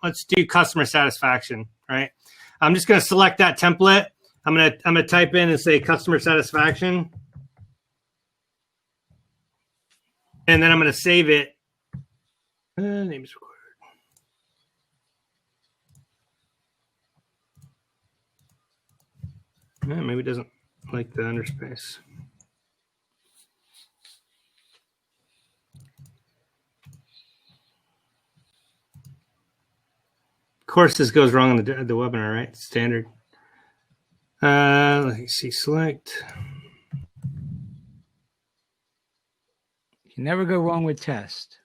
let's do customer satisfaction, right? I'm just going to select that template. I'm going to type in and say customer satisfaction. And then I'm going to save it. Name is recorded. Maybe it doesn't like the underspace. Of course, this goes wrong on the webinar, right? Standard. Let me see. Select.
You never go wrong with test.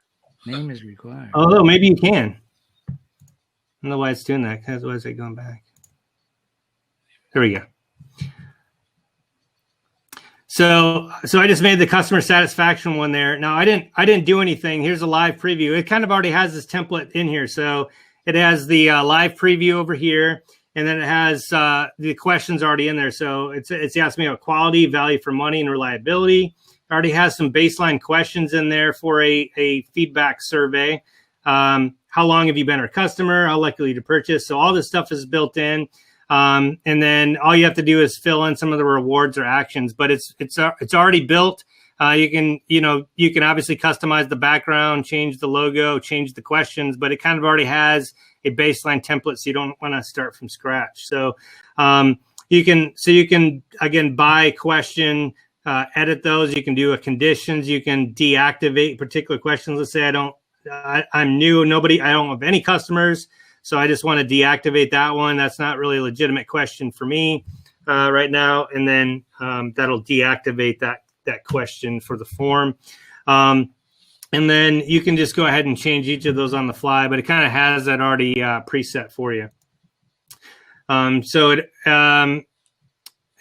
Name is required.
Although maybe you can. I don't know why it's doing that. Why is it going back? There we go. So I just made the customer satisfaction one there. Now I didn't do anything. Here's a live preview. It kind of already has this template in here. So it has the live preview over here, and then it has the questions already in there. So it's asking me about quality, value for money, and reliability. It already has some baseline questions in there for a feedback survey. How long have you been our customer? How likely to purchase? So all this stuff is built in. And then all you have to do is fill in some of the rewards or actions, but it's already built. You can obviously customize the background, change the logo, change the questions, but it kind of already has a baseline template. So you don't want to start from scratch. So, you can again, buy question, edit those. You can do a conditions. You can deactivate particular questions. Let's say I'm new. I don't have any customers. So I just want to deactivate that one. That's not really a legitimate question for me right now. And then that'll deactivate that question for the form. And then you can just go ahead and change each of those on the fly, but it kind of has that already preset for you. And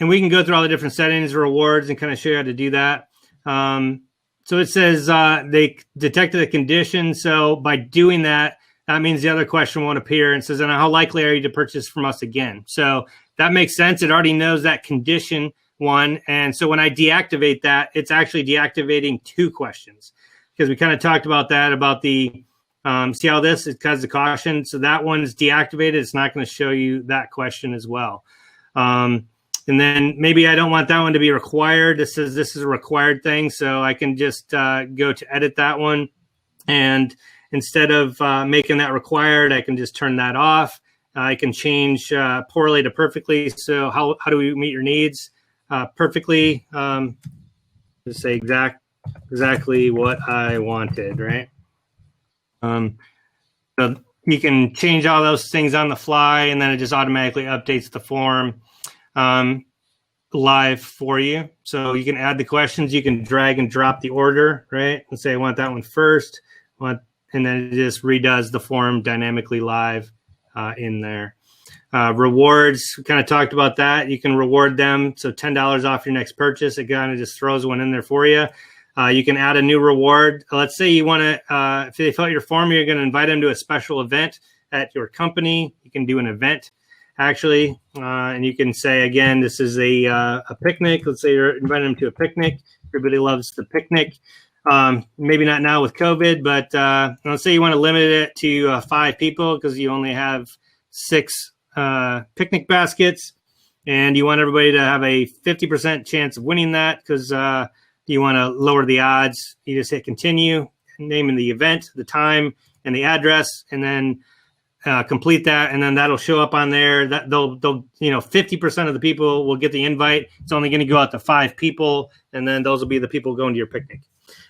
we can go through all the different settings, rewards, and kind of show you how to do that. So it says they detected a condition. So by doing that, that means the other question won't appear, and says, and how likely are you to purchase from us again? So that makes sense. It already knows that condition one. And so when I deactivate that, it's actually deactivating two questions, because we kind of talked about that, about the, see how this, it has the caution. So that one's deactivated. It's not going to show you that question as well. And then maybe I don't want that one to be required. This is a required thing. So I can just go to edit that one, and instead of making that required, I can just turn that off. I can change poorly to perfectly. So how do we meet your needs? Perfectly, just say exactly what I wanted, right? So you can change all those things on the fly, and then it just automatically updates the form live for you. So you can add the questions. You can drag and drop the order, right? And say, I want that one first. And then it just redoes the form dynamically live in there. Rewards, we kind of talked about that. You can reward them. So $10 off your next purchase. It kind of just throws one in there for you. You can add a new reward. Let's say you want to, if they fill out your form, you're going to invite them to a special event at your company. You can do an event, actually. And you can say, again, this is a picnic. Let's say you're inviting them to a picnic. Everybody loves the picnic. Maybe not now with COVID, but let's say you want to limit it to 5 people because you only have 6 picnic baskets, and you want everybody to have a 50% chance of winning that because you want to lower the odds. You just hit continue, naming the event, the time, and the address, and then complete that, and then that'll show up on there. That they'll 50% of the people will get the invite. It's only going to go out to 5 people, and then those will be the people going to your picnic.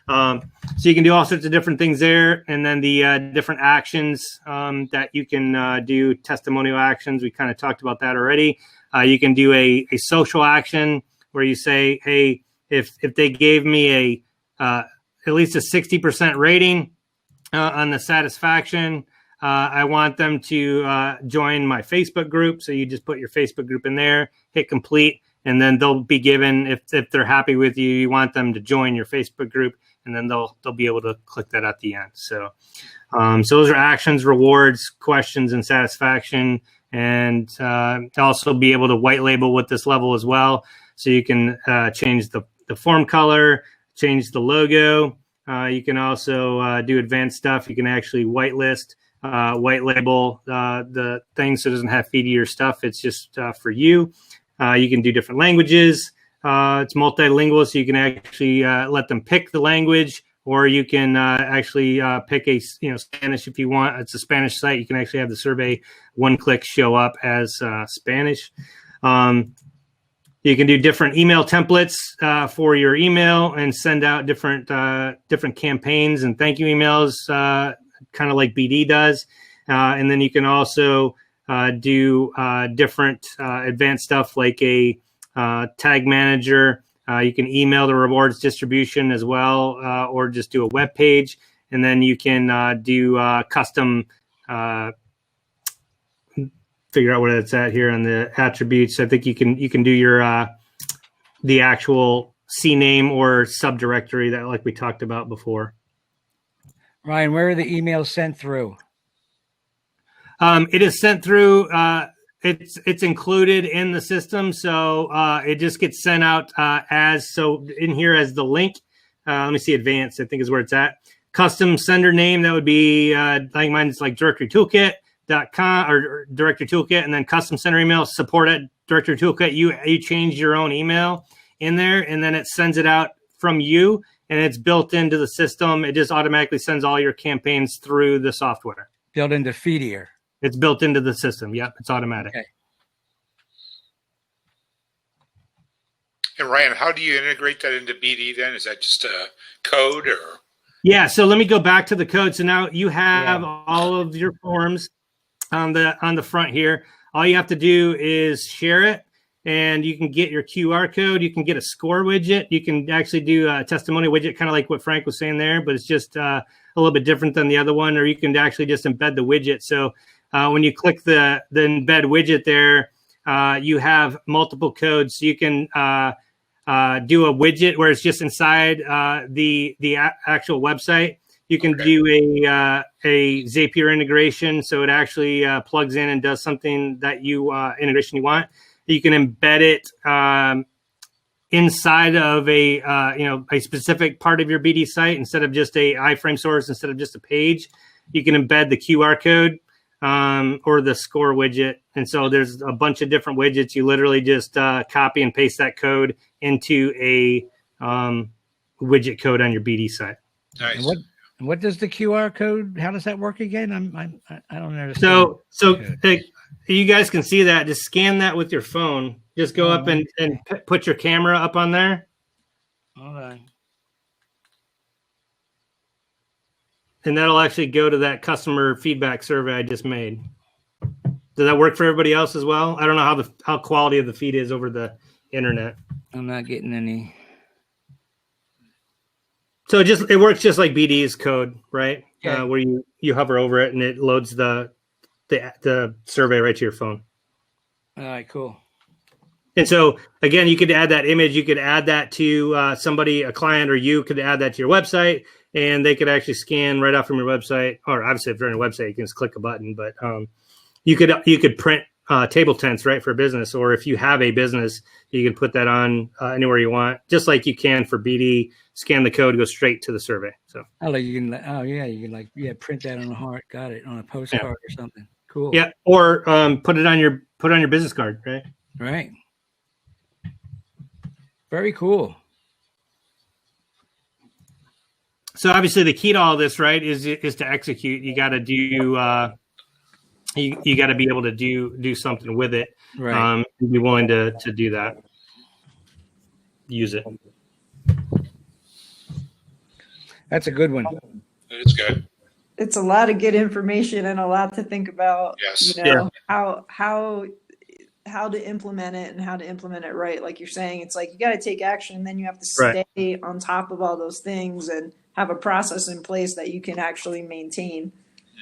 So you can do all sorts of different things there. And then the different actions that you can do, testimonial actions. We kind of talked about that already. You can do a social action where you say, hey, if they gave me at least a 60% rating on the satisfaction, I want them to join my Facebook group. So you just put your Facebook group in there, hit complete, and then they'll be given, if they're happy with you, you want them to join your Facebook group, and then they'll be able to click that at the end. So those are actions, rewards, questions, and satisfaction, and also be able to white label with this level as well. So you can change the form color, change the logo. You can also do advanced stuff. You can actually white label the thing so it doesn't have feed your stuff. It's just for you. You can do different languages. It's multilingual, so you can actually let them pick the language, or you can actually pick a Spanish if you want. It's a Spanish site. You can actually have the survey one click show up as Spanish. You can do different email templates for your email and send out different campaigns and thank you emails, kind of like BD does. And then you can also do different advanced stuff like a tag manager. You can email the rewards distribution as well, or just do a web page. and then you can do custom. Figure out where that's at here on the attributes. I think you can do your the actual CNAME or subdirectory that like we talked about before.
Ryan, where are the emails sent through?
It is sent through. It's included in the system, so it just gets sent out as so in here as the link. Let me see, advanced. I think is where it's at. Custom sender name, that would be like mine's like directorytoolkit.com or directory toolkit, and then custom sender email support at directory toolkit. You change your own email in there, and then it sends it out from you, and it's built into the system. It just automatically sends all your campaigns through the software.
Built into Feedier.
It's built into the system. Yep, it's automatic.
Okay.
And Ryan, how do you integrate that into BD then? Is that just a code or?
Yeah, so let me go back to the code. So now you have all of your forms on the front here. All you have to do is share it, and you can get your QR code. You can get a score widget. You can actually do a testimonial widget, kind of like what Frank was saying there, but it's just a little bit different than the other one. Or you can actually just embed the widget. So when you click the embed widget there, you have multiple codes. So you can do a widget where it's just inside the actual website. You can do a Zapier integration, so it actually plugs in and does something that integration you want. You can embed it inside of a specific part of your BD site instead of just a iframe source, instead of just a page. You can embed the QR code or the score widget, and so there's a bunch of different widgets. You literally just copy and paste that code into a widget code on your BD site.
Nice.
And what does the QR code? How does that work again? I don't understand.
So you guys can see that. Just scan that with your phone. Just go up and put your camera up on there.
All right.
And that'll actually go to that customer feedback survey I just made. Does that work for everybody else as well? I don't know how quality of the feed is over the internet.
I'm not getting any.
So it works just like BD's code, right?
Yeah.
Where you hover over it and it loads the survey right to your phone.
All right, cool.
And so again, you could add that image. You could add that to somebody, a client, or you could add that to your website, and they could actually scan right off from your website. Or obviously, if they're on a website, you can just click a button. But you could print table tents, right, for a business, or if you have a business, you can put that on anywhere you want, just like you can for BD. Scan the code, go straight to the survey. So
you can print that on a heart. Got it, on a postcard or something. Cool.
Yeah, or put it on your business card, right?
Right. Very cool.
So obviously, the key to all this, right, is to execute. You got to do. You got to be able to do something with it.
Right.
Be willing to do that. Use it.
That's a good one.
It's good.
It's a lot of good information and a lot to think about.
Yes.
How to implement it and how to implement it right. Like you're saying, it's like you got to take action, and then you have to stay on top of all those things and have a process in place that you can actually maintain.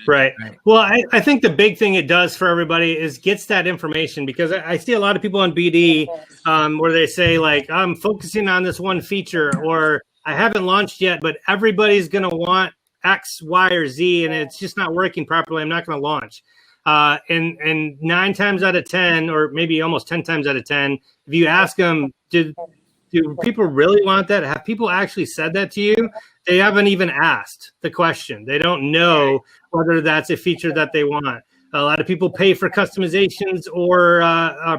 Right. Well, I think the big thing it does for everybody is gets that information, because I see a lot of people on BD where they say, like, I'm focusing on this one feature, or I haven't launched yet, but everybody's going to want X, Y, or Z, and it's just not working properly. I'm not going to launch. And 9 times out of 10, or maybe almost 10 times out of 10, if you ask them, do people really want that? Have people actually said that to you? They haven't even asked the question. They don't know whether that's a feature that they want. A lot of people pay for customizations or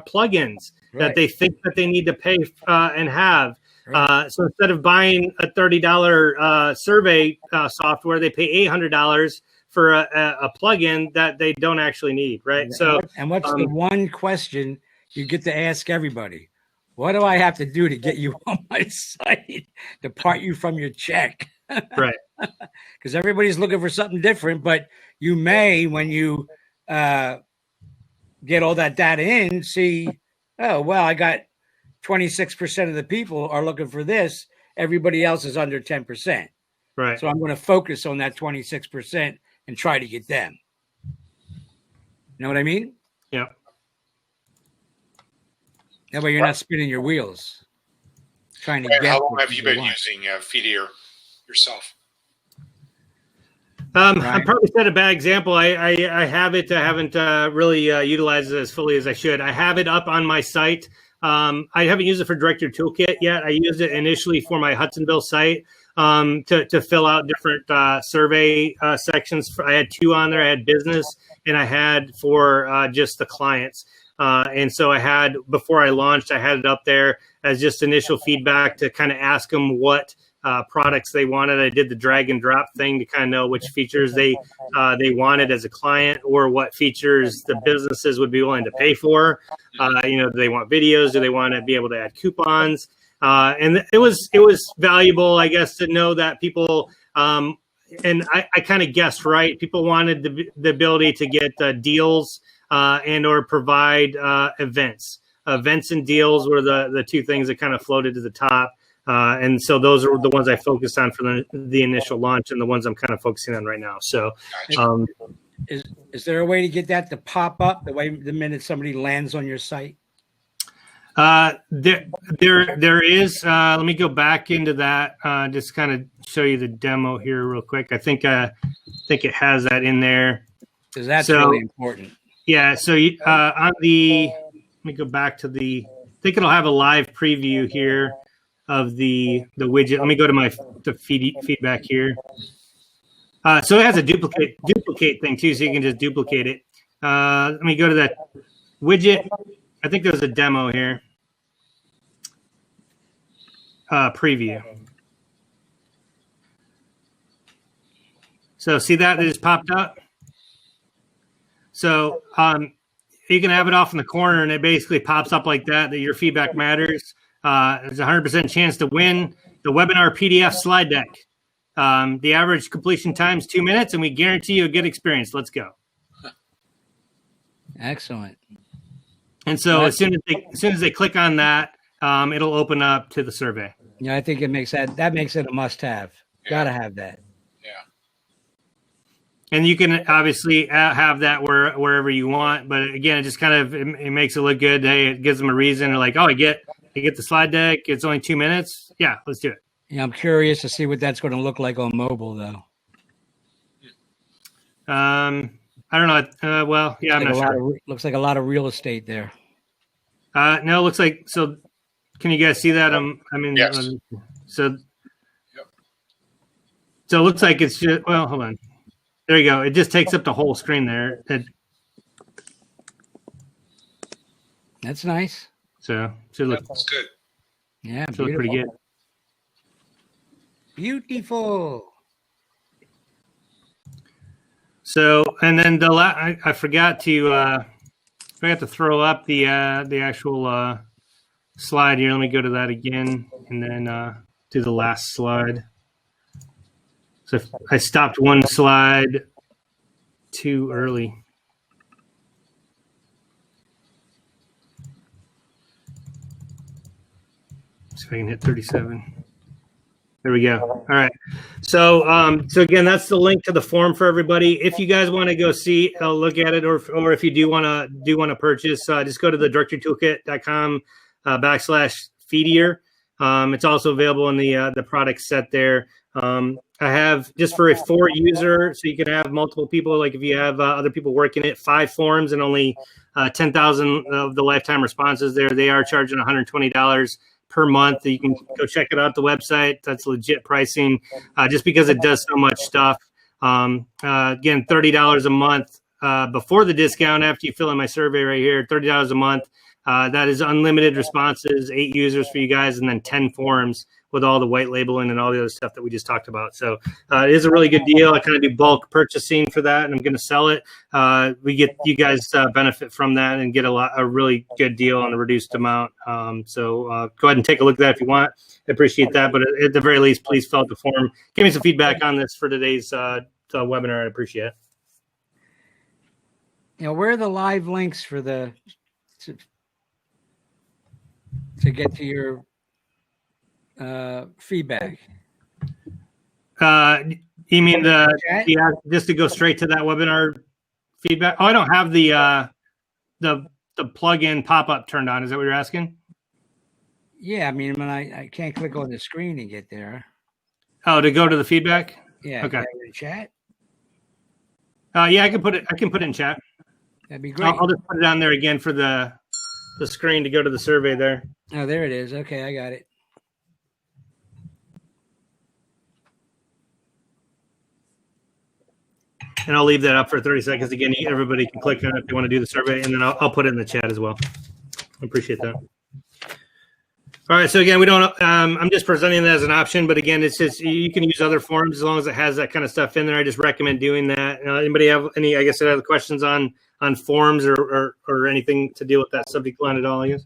plugins that they think that they need to pay and have. So instead of buying a $30 survey software, they pay $800 for a plugin that they don't actually need, right? So,
and what's the one question you get to ask everybody? What do I have to do to get you on my site to part you from your check?
Right.
Because everybody's looking for something different, but you may, when you get all that data in, see, oh, well, I got 26% of the people are looking for this. Everybody else is under 10%.
Right.
So I'm going to focus on that 26% and try to get them. You know what I mean?
Yeah.
That way you're not spinning your wheels trying to get.
How long have you been using Feedier yourself?
I probably set a bad example. I have it. I haven't really utilized it as fully as I should. I have it up on my site. I haven't used it for Director Toolkit yet. I used it initially for my Hudsonville site to fill out different survey sections. I had 2 on there. I had business and I had for just the clients. And so I had, before I launched, I had it up there as just initial feedback to kind of ask them what products they wanted. I did the drag and drop thing to kind of know which features they wanted as a client, or what features the businesses would be willing to pay for. Do they want videos? Do they want to be able to add coupons? And it was valuable, I guess, to know that people, and I kind of guessed right. People wanted the ability to get deals and or provide events. Events and deals were the 2 things that kind of floated to the top. And so those are the ones I focused on for the initial launch, and the ones I'm kind of focusing on right now. So,
is there a way to get that to pop up the minute somebody lands on your site?
There is. Let me go back into that. Just kind of show you the demo here real quick. I think it has that in there.
Because that's really important.
Yeah. So on the, let me go back to I think it'll have a live preview here of the widget. Let me go to the feedback here. So it has a duplicate thing too, so you can just duplicate it. Let me go to that widget. I think there's a demo here. Preview. So see that it just popped up. So you can have it off in the corner, and it basically pops up like that your feedback matters. There's a 100% chance to win the webinar PDF slide deck. The average completion time is 2 minutes, and we guarantee you a good experience. Let's go.
Excellent.
And so as soon as they click on that, it'll open up to the survey.
Yeah, I think it makes that makes it a must-have. Yeah. Got to have that.
Yeah.
And you can obviously have that wherever you want, but again, it just kind of it makes it look good. Hey, it gives them a reason. They're like, oh, I get the slide deck. It's only 2 minutes. Yeah, let's do it.
Yeah, I'm curious to see what that's going to look like on mobile, though.
I don't know. Well, yeah, I'm not sure.
Looks like a lot of real estate there.
No, it looks like so. Can you guys see that?
Yes.
So it looks like it's just. Well, hold on. There you go. It just takes up the whole screen there.
That's nice.
So should look.
That's good.
Yeah,
should look pretty good.
Beautiful.
So, and then I forgot to throw up the actual slide here. Let me go to that again, and then do the last slide. So I stopped one slide too early. See if I can hit 37. There we go. All right. So again, that's the link to the form for everybody. If you guys want to go see, look at it, or if you do want to purchase, just go to the directorytoolkit.com /Feedier. It's also available in the product set there. I have just for a 4 user, so you can have multiple people. Like if you have other people working it, 5 forms and only 10,000 of the lifetime responses there. They are charging $120 per month. You can go check it out at the website. That's legit pricing, just because it does so much stuff. Again, $30 a month before the discount. After you fill in my survey right here, $30 a month. That is unlimited responses, 8 users for you guys, and then 10 forms with all the white labeling and all the other stuff that we just talked about. So it is a really good deal. I kind of do bulk purchasing for that, and I'm going to sell it. We get you guys benefit from that and get a really good deal on a reduced amount. So go ahead and take a look at that if you want. I appreciate that. But at the very least, please fill out the form. Give me some feedback on this for today's webinar. I appreciate it.
You know, where are the live links for to get to your feedback?
You mean just to go straight to that webinar feedback? Oh, I don't have the plugin pop-up turned on. Is that what you're asking?
Yeah, I mean, when I can't click on the screen and get there.
Oh, to go to the feedback?
Yeah.
Okay.
In chat.
Yeah, I can put it in chat.
That'd be great.
I'll just put it on there again for the screen to go to the survey there.
Oh, there it is. Okay, I got it.
And I'll leave that up for 30 seconds. Again, everybody can click on it if they want to do the survey, and then I'll put it in the chat as well. I appreciate that. All right, so again, we don't. I'm just presenting that as an option, but again, it's just you can use other forms as long as it has that kind of stuff in there. I just recommend doing that. Anybody have any? I guess other questions on forms or anything to deal with that subject line at all? I guess.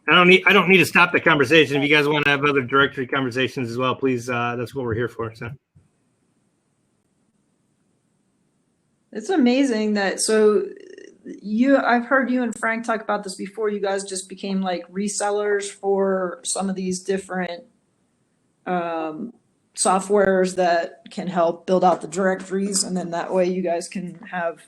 I don't need to stop the conversation. If you guys want to have other directory conversations as well, please. That's what we're here for. So.
It's amazing that I've heard you and Frank talk about this before. You guys just became like resellers for some of these different softwares that can help build out the directories, and then that way you guys can have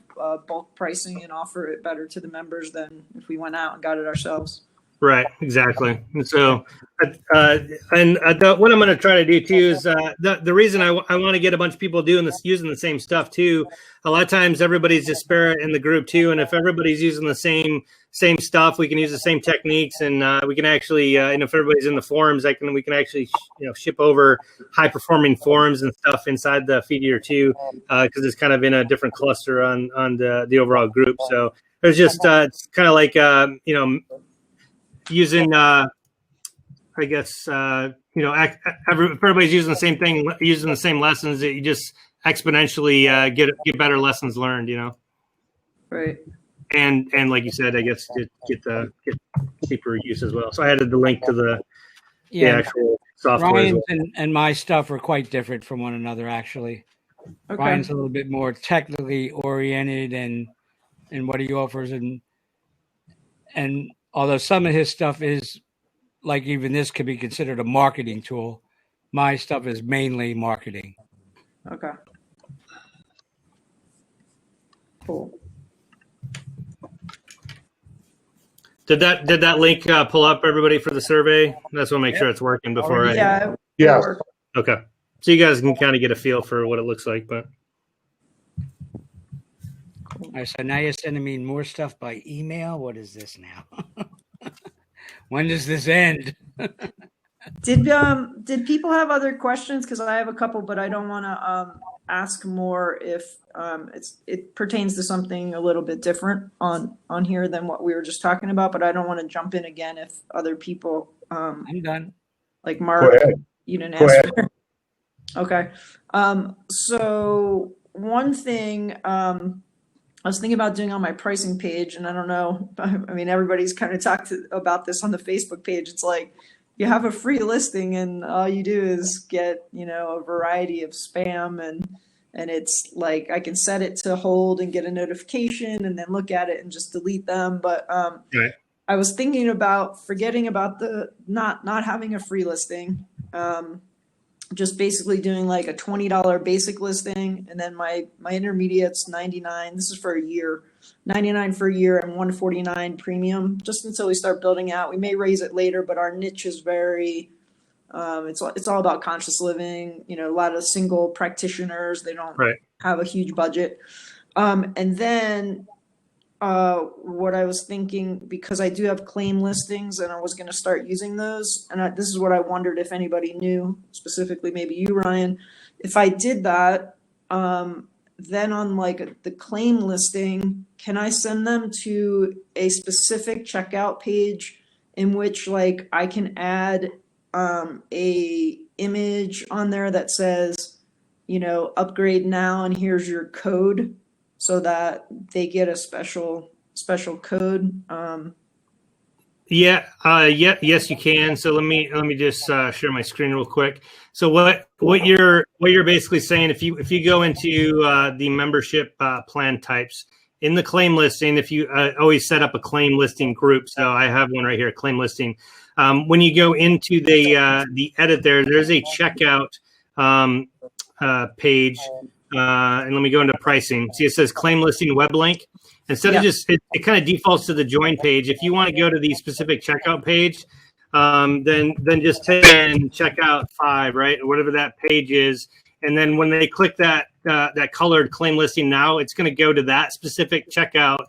bulk pricing and offer it better to the members than if we went out and got it ourselves.
Right, exactly. And so, what I'm going to try to do too is the reason I want to get a bunch of people doing this, using the same stuff too. A lot of times, everybody's disparate in the group too, and if everybody's using the same stuff, we can use the same techniques, and we can actually, and if everybody's in the forums, we can actually, ship over high performing forums and stuff inside the Feedier too, because it's kind of in a different cluster on the overall group. So there's just it's kind of like using, I guess, if everybody's using the same thing, using the same lessons, you just exponentially get better lessons learned,
Right.
And like you said, I guess get cheaper use as well. So I added the link to the actual software.
Ryan's and my stuff are quite different from one another, actually. Okay. Ryan's a little bit more technically oriented and what he offers, and although some of his stuff is, like even this could be considered a marketing tool, my stuff is mainly marketing.
Okay. Cool.
Did that link pull up everybody for the survey? I just want to make sure it's working before
Yeah.
Okay. So you guys can kind of get a feel for what it looks like, but.
All right, so now you're sending me more stuff by email. What is this now? When does this end?
Did people have other questions? Because I have a couple, but I don't want to ask more if it pertains to something a little bit different on here than what we were just talking about. But I don't want to jump in again if other people.
I'm done.
Like Mark, you didn't answer. Okay. So one thing. I was thinking about doing on my pricing page, and I don't know. I mean, everybody's kind of talked about this on the Facebook page. It's like you have a free listing, and all you do is get, a variety of spam, and it's like I can set it to hold and get a notification, and then look at it and just delete them. But
right.
I was thinking about forgetting about the not having a free listing. Just basically doing like a $20 basic listing, and then my intermediate's $99. This is for a year, $99 for a year, and $149 premium. Just until we start building out, we may raise it later, but our niche is very. It's all about conscious living. A lot of single practitioners. They don't have a huge budget, and then. What I was thinking, because I do have claim listings and I was going to start using those. And this is what I wondered if anybody knew, specifically maybe you, Ryan, if I did that, then on like the claim listing, can I send them to a specific checkout page in which like I can add a image on there that says, upgrade now and here's your code, so that they get a special code.
Yes, you can. So let me just share my screen real quick. So what you're basically saying, if you go into the membership plan types in the claim listing, if you always set up a claim listing group. So I have one right here, claim listing. When you go into the edit there's a checkout page, and let me go into pricing. See, it says claim listing web link. Instead of just, it kind of defaults to the join page. If you want to go to the specific checkout page, then just type in checkout 5, right? Or whatever that page is. And then when they click that colored claim listing now, it's going to go to that specific checkout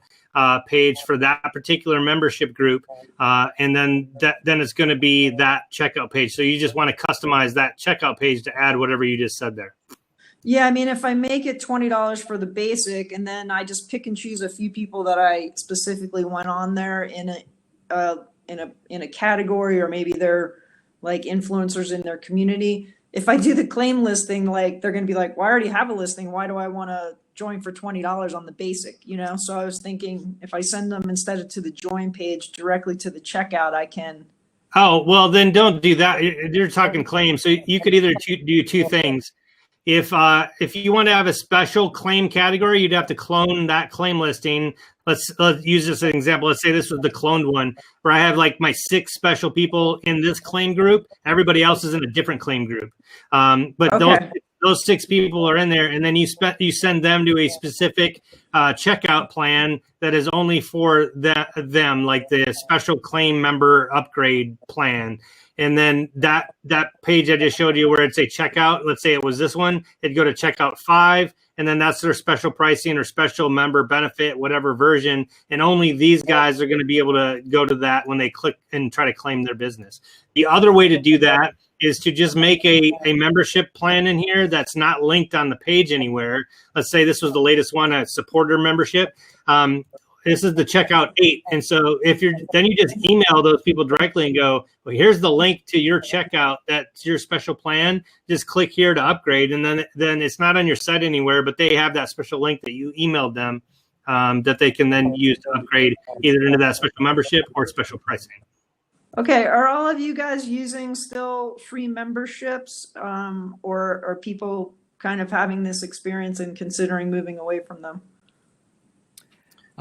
page for that particular membership group. And then it's going to be that checkout page. So you just want to customize that checkout page to add whatever you just said there.
Yeah, I mean, if I make it $20 for the basic, and then I just pick and choose a few people that I specifically went on there in a category, or maybe they're like influencers in their community. If I do the claim listing, like they're going to be like, well, I already have a listing. Why do I want to join for $20 on the basic? You know, so I was thinking if I send them instead of to the join page directly to the checkout, I can.
Oh, well, then don't do that. You're talking claims. So you could either do two things. If you want to have a special claim category, you'd have to clone that claim listing. Let's use this as an example. Let's say this was the cloned one, where I have like my 6 special people in this claim group. Everybody else is in a different claim group. But
Okay.
those 6 people are in there, and then you send them to a specific checkout plan that is only for them, like the special claim member upgrade plan. And then that page I just showed you where it'd say checkout, let's say it was this one, it'd go to checkout 5, and then that's their special pricing or special member benefit, whatever version. And only these guys are going to be able to go to that when they click and try to claim their business. The other way to do that is to just make a membership plan in here that's not linked on the page anywhere. Let's say this was the latest one, a supporter membership. This is the checkout 8. And so then you just email those people directly and go, well, here's the link to your checkout. That's your special plan. Just click here to upgrade. And then it's not on your site anywhere, but they have that special link that you emailed them that they can then use to upgrade either into that special membership or special pricing.
Okay, are all of you guys using still free memberships, or are people kind of having this experience and considering moving away from them?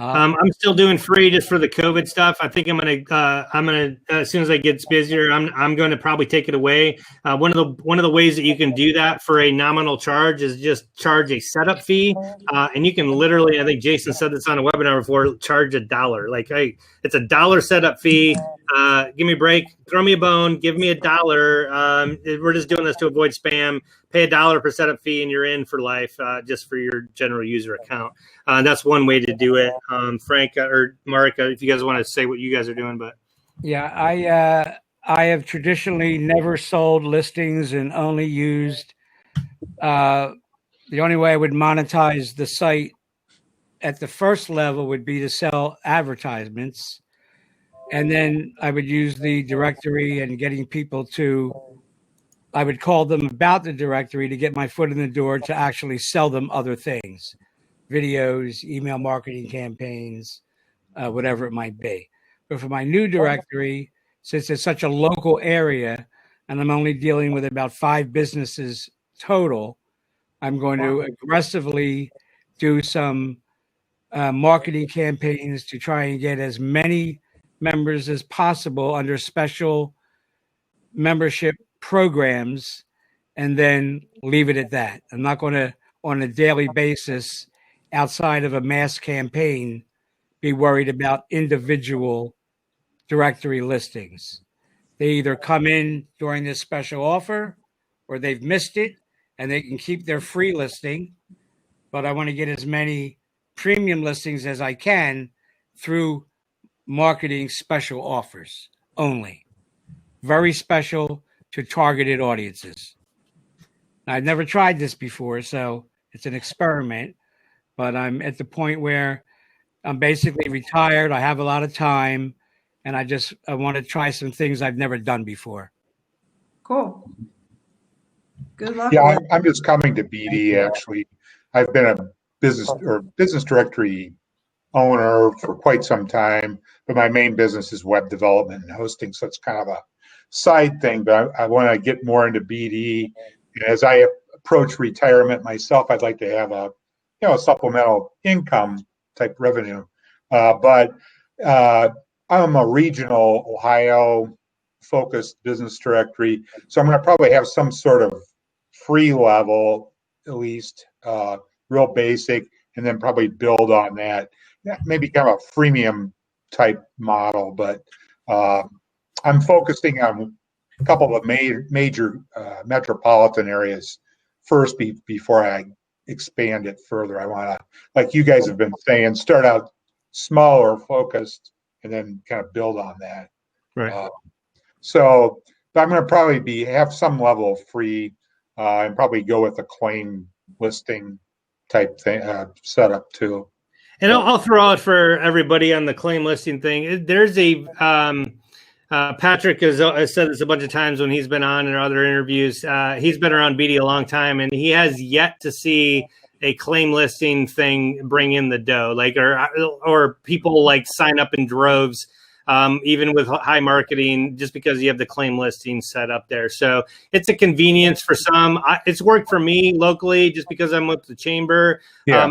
I'm still doing free just for the COVID stuff. I think I'm gonna as soon as it gets busier, I'm going to probably take it away. One of the ways that you can do that for a nominal charge is just charge a setup fee, and you can literally, I think Jason said this on a webinar before, charge $1. Like, hey, it's $1 setup fee. Give me a break, throw me a bone, give me $1. We're just doing this to avoid spam. Pay $1 per setup fee, and you're in for life, just for your general user account. That's one way to do it. Frank or Mark, if you guys want to say what you guys are doing, but
yeah, I have traditionally never sold listings and only used. The only way I would monetize the site at the first level would be to sell advertisements, and then I would use the directory and getting people to. I would call them about the directory to get my foot in the door to actually sell them other things, videos, email marketing campaigns, whatever it might be. But for my new directory, since it's such a local area and I'm only dealing with about 5 businesses total, I'm going to aggressively do some marketing campaigns to try and get as many members as possible under special membership programs, and then leave it at that. I'm not going to, on a daily basis, outside of a mass campaign, be worried about individual directory listings. They either come in during this special offer or they've missed it and they can keep their free listing. But I want to get as many premium listings as I can through marketing special offers only. Very special to targeted audiences. Now, I've never tried this before, so it's an experiment, but I'm at the point where I'm basically retired. I have a lot of time, and I want to try some things I've never done before.
Cool. Good luck.
Yeah, I'm just coming to BD, actually. I've been a business directory owner for quite some time, but my main business is web development and hosting, so it's kind of a side thing, but I want to get more into BD. And as I approach retirement myself, I'd like to have a supplemental income type revenue. But I'm a regional Ohio focused business directory. So I'm going to probably have some sort of free level, at least real basic, and then probably build on that. Maybe kind of a freemium type model, but I'm focusing on a couple of major metropolitan areas first before I expand it further. I want to, like you guys have been saying, start out smaller, focused, and then kind of build on that.
Right.
So I'm going to probably have some level of free and probably go with a claim listing type thing setup too.
And I'll throw out for everybody on the claim listing thing. There's a Patrick has said this a bunch of times when he's been on in other interviews. He's been around BD a long time, and he has yet to see a claim listing thing bring in the dough, like or people like sign up in droves, even with high marketing, just because you have the claim listing set up there. So it's a convenience for some. It's worked for me locally just because I'm with the chamber.
Yeah.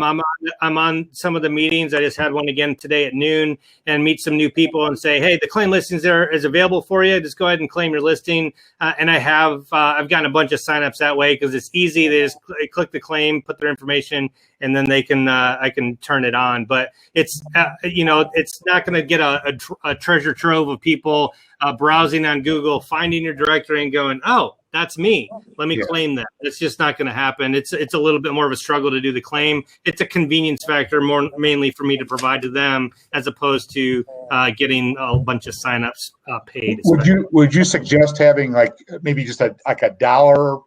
I'm on some of the meetings. I just had one again today at noon and meet some new people and say, hey, the claim listings there is available for you. Just go ahead and claim your listing. And I've gotten a bunch of signups that way because it's easy. They just click the claim, put their information, and then they can I can turn it on. But it's it's not going to get a treasure trove of people browsing on Google, finding your directory and going, oh, that's me. Let me claim that. It's just not going to happen. It's a little bit more of a struggle to do the claim. It's a convenience factor mainly for me to provide to them as opposed to getting a bunch of signups paid.
Would you suggest having like maybe just a dollar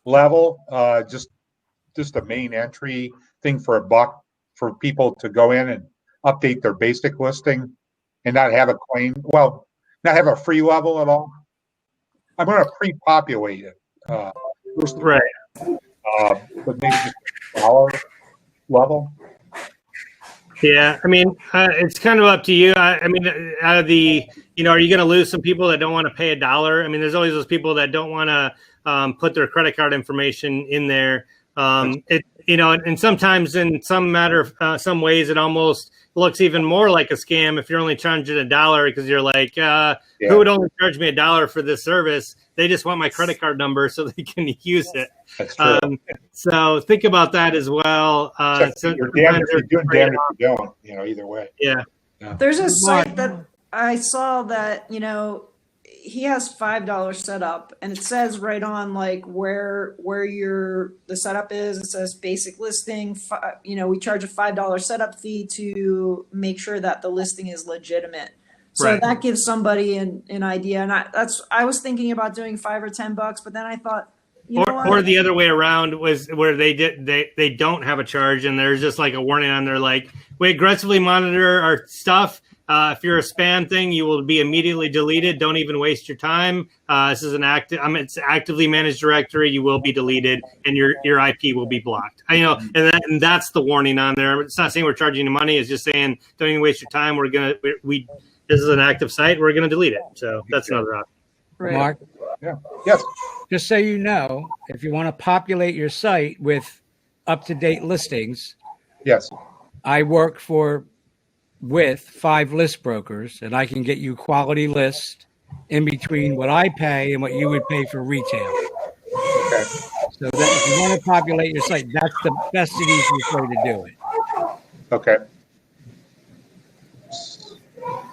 level, just a main entry thing for $1 for people to go in and update their basic listing and not have a claim? Well, not have a free level at all. I'm going to pre-populate it.
Right.
But maybe just a dollar level.
Yeah, I mean, it's kind of up to you. I mean, out of the, are you going to lose some people that don't want to pay $1? I mean, there's always those people that don't want to put their credit card information in there. And sometimes in some ways, it almost looks even more like a scam if you're only charging $1 because you're like, who would only charge me $1 for this service? They just want my credit card number so they can use it.
That's true.
So think about that as well.
You're damned if you don't, either way.
Yeah.
There's a site that I saw that, he has $5 setup, and it says right on like where the setup is. It says basic listing. We charge a $5 setup fee to make sure that the listing is legitimate. So that gives somebody an idea. And I was thinking about doing $5 or $10, but then I thought,
or the other way around was where they don't have a charge, and there's just like a warning on there like, we aggressively monitor our stuff. If you're a spam thing, you will be immediately deleted. Don't even waste your time. This is it's actively managed directory. You will be deleted, and your IP will be blocked. And that's the warning on there. It's not saying we're charging you money. It's just saying don't even waste your time. This is an active site. We're gonna delete it. So that's another option.
Right. Mark.
Yeah. Yes.
Just so you know, if you want to populate your site with up-to-date listings,
yes,
I work with 5 list brokers, and I can get you quality list in between what I pay and what you would pay for retail.
Okay.
So that if you want to populate your site, that's the best and easiest way to do it.
Okay.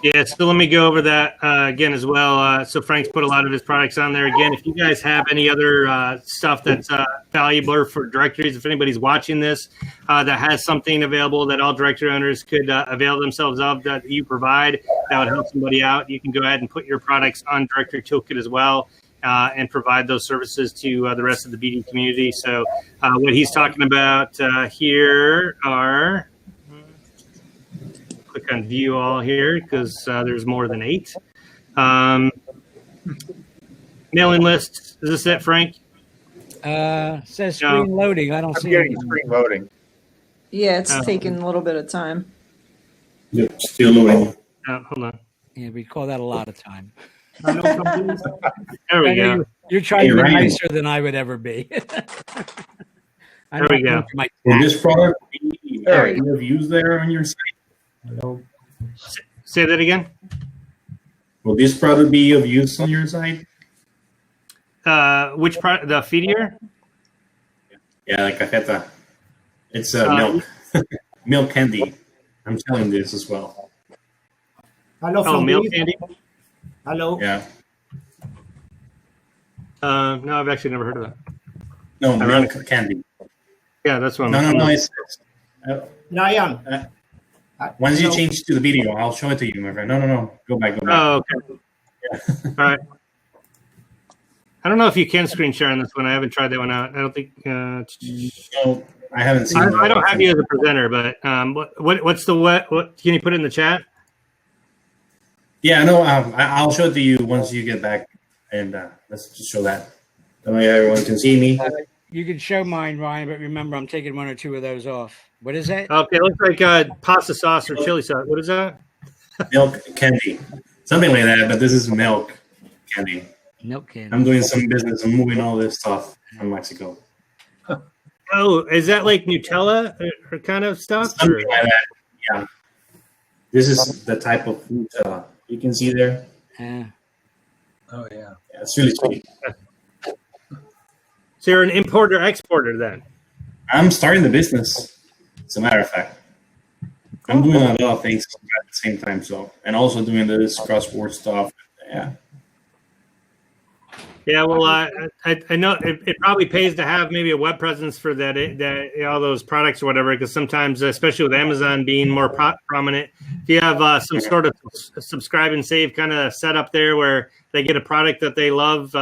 Yeah, so let me go over that again as well. So Frank's put a lot of his products on there. Again, if you guys have any other stuff that's valuable for directories, if anybody's watching this that has something available that all directory owners could avail themselves of that you provide, that would help somebody out, you can go ahead and put your products on Directory Toolkit as well and provide those services to the rest of the BD community. So what he's talking about here are... Click on view all here because there's more than 8. Mailing lists. Is this it, Frank?
Says screen loading. I don't see
anything. Screen loading.
Yeah, it's taking a little bit of time.
Yep, still loading.
Hold on.
Yeah, we call that a lot of time.
There we go.
You're trying to be nicer than I would ever be.
There we go.
Will this product be reviews there on your site?
Say that again.
Will this product be of use on your side?
Which part? The feedier?
Yeah, like cajeta. It's milk. Milk candy. I'm selling this as well.
Hello
Oh,
from
milk
Greece.
candy.
Hello.
Yeah.
No, I've actually never heard of that.
No, milk candy.
Yeah, that's what.
No. It's
Ryan.
once you
Hello.
change to the video, I'll show it to you, my friend. No. Go back.
Oh, okay. All right. I don't know if you can screen share on this one. I haven't tried that one out. I don't think.
No, I haven't seen.
I don't have you as a presenter, but what's the what? Can you put it in the chat?
Yeah, no. I'll show it to you once you get back, and let's just show that. That way everyone can see me.
You can show mine, Ryan, but remember, I'm taking 1 or 2 of those off. What is that?
Okay, it looks like pasta sauce or chili sauce. What is that?
Milk candy, something like that. But this is milk candy.
Milk candy.
I'm doing some business. I'm moving all this stuff from Mexico.
Oh, is that like Nutella or kind of stuff? Or?
Something like that. Yeah. This is the type of food you can see there.
Yeah.
Oh yeah.
Yeah, it's really sweet.
So you're an importer exporter then?
I'm starting the business, as a matter of fact. I'm doing a lot of things at the same time, so, and also doing this cross-border stuff. Yeah.
Yeah, well, I know it probably pays to have maybe a web presence for that all those products or whatever, because sometimes, especially with Amazon being more prominent, if you have some sort of subscribe and save kind of setup there where they get a product that they love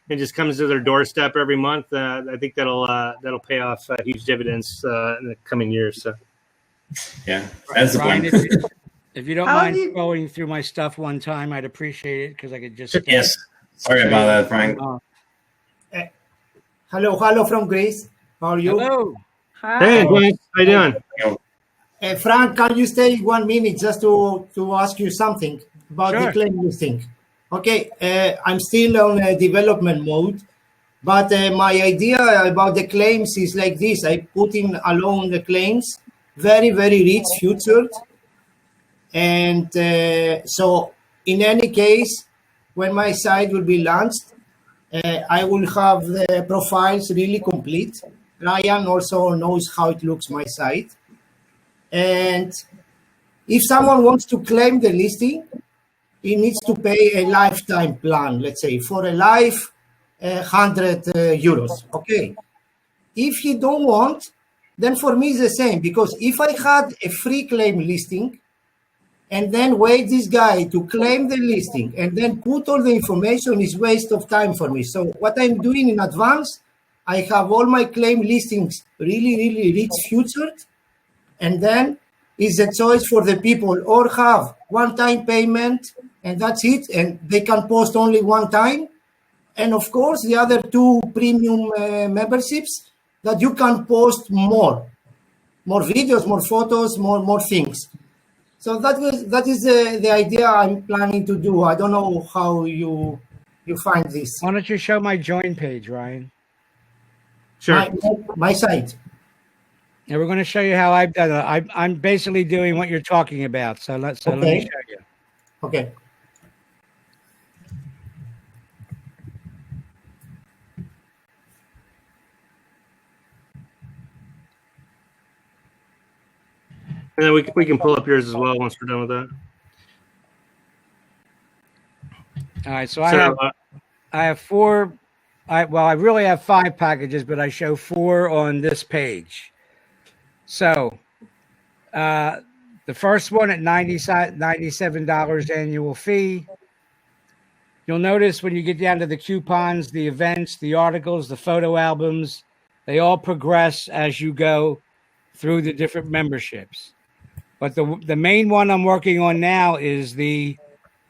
and just comes to their doorstep every month, I think that'll pay off huge dividends in the coming years. So.
Yeah, that's the
Ryan,
plan.
if you don't
How
mind
do you-
going through my stuff one time, I'd appreciate it because I could just.
Yes. Sorry about that, Frank.
Hello from Greece. How are you?
Hello.
Hi.
Hey, Glenn, how you doing?
Frank, can you stay 1 minute just to ask you something about
Sure.
the claim listing? Okay, I'm still on development mode, but my idea about the claims is like this. I put in alone the claims, very, very rich, featured. And so in any case, when my site will be launched, I will have the profiles really complete. Ryan also knows how it looks, my site. And if someone wants to claim the listing, he needs to pay a lifetime plan, let's say, for a life, 100 euros. Okay. If he don't want, then for me it's the same, because if I had a free claim listing, and then wait this guy to claim the listing and then put all the information is waste of time for me. So what I'm doing in advance, I have all my claim listings really, really rich featured. And then is a choice for the people or have one-time payment and that's it. And they can post only one time. And of course, the other 2 premium memberships that you can post more videos, more photos, more things. So that is the idea I'm planning to do. I don't know how you find this.
Why don't you show my join page, Ryan?
Sure.
My site.
And we're going to show you how I've done it. I'm basically doing what you're talking about. So let me show you.
Okay.
And then we can pull up yours as well once we're done with that.
All right. So I have 4. I really have 5 packages, but I show 4 on this page. So the first one at $97 annual fee. You'll notice when you get down to the coupons, the events, the articles, the photo albums, they all progress as you go through the different memberships. But the main one I'm working on now is the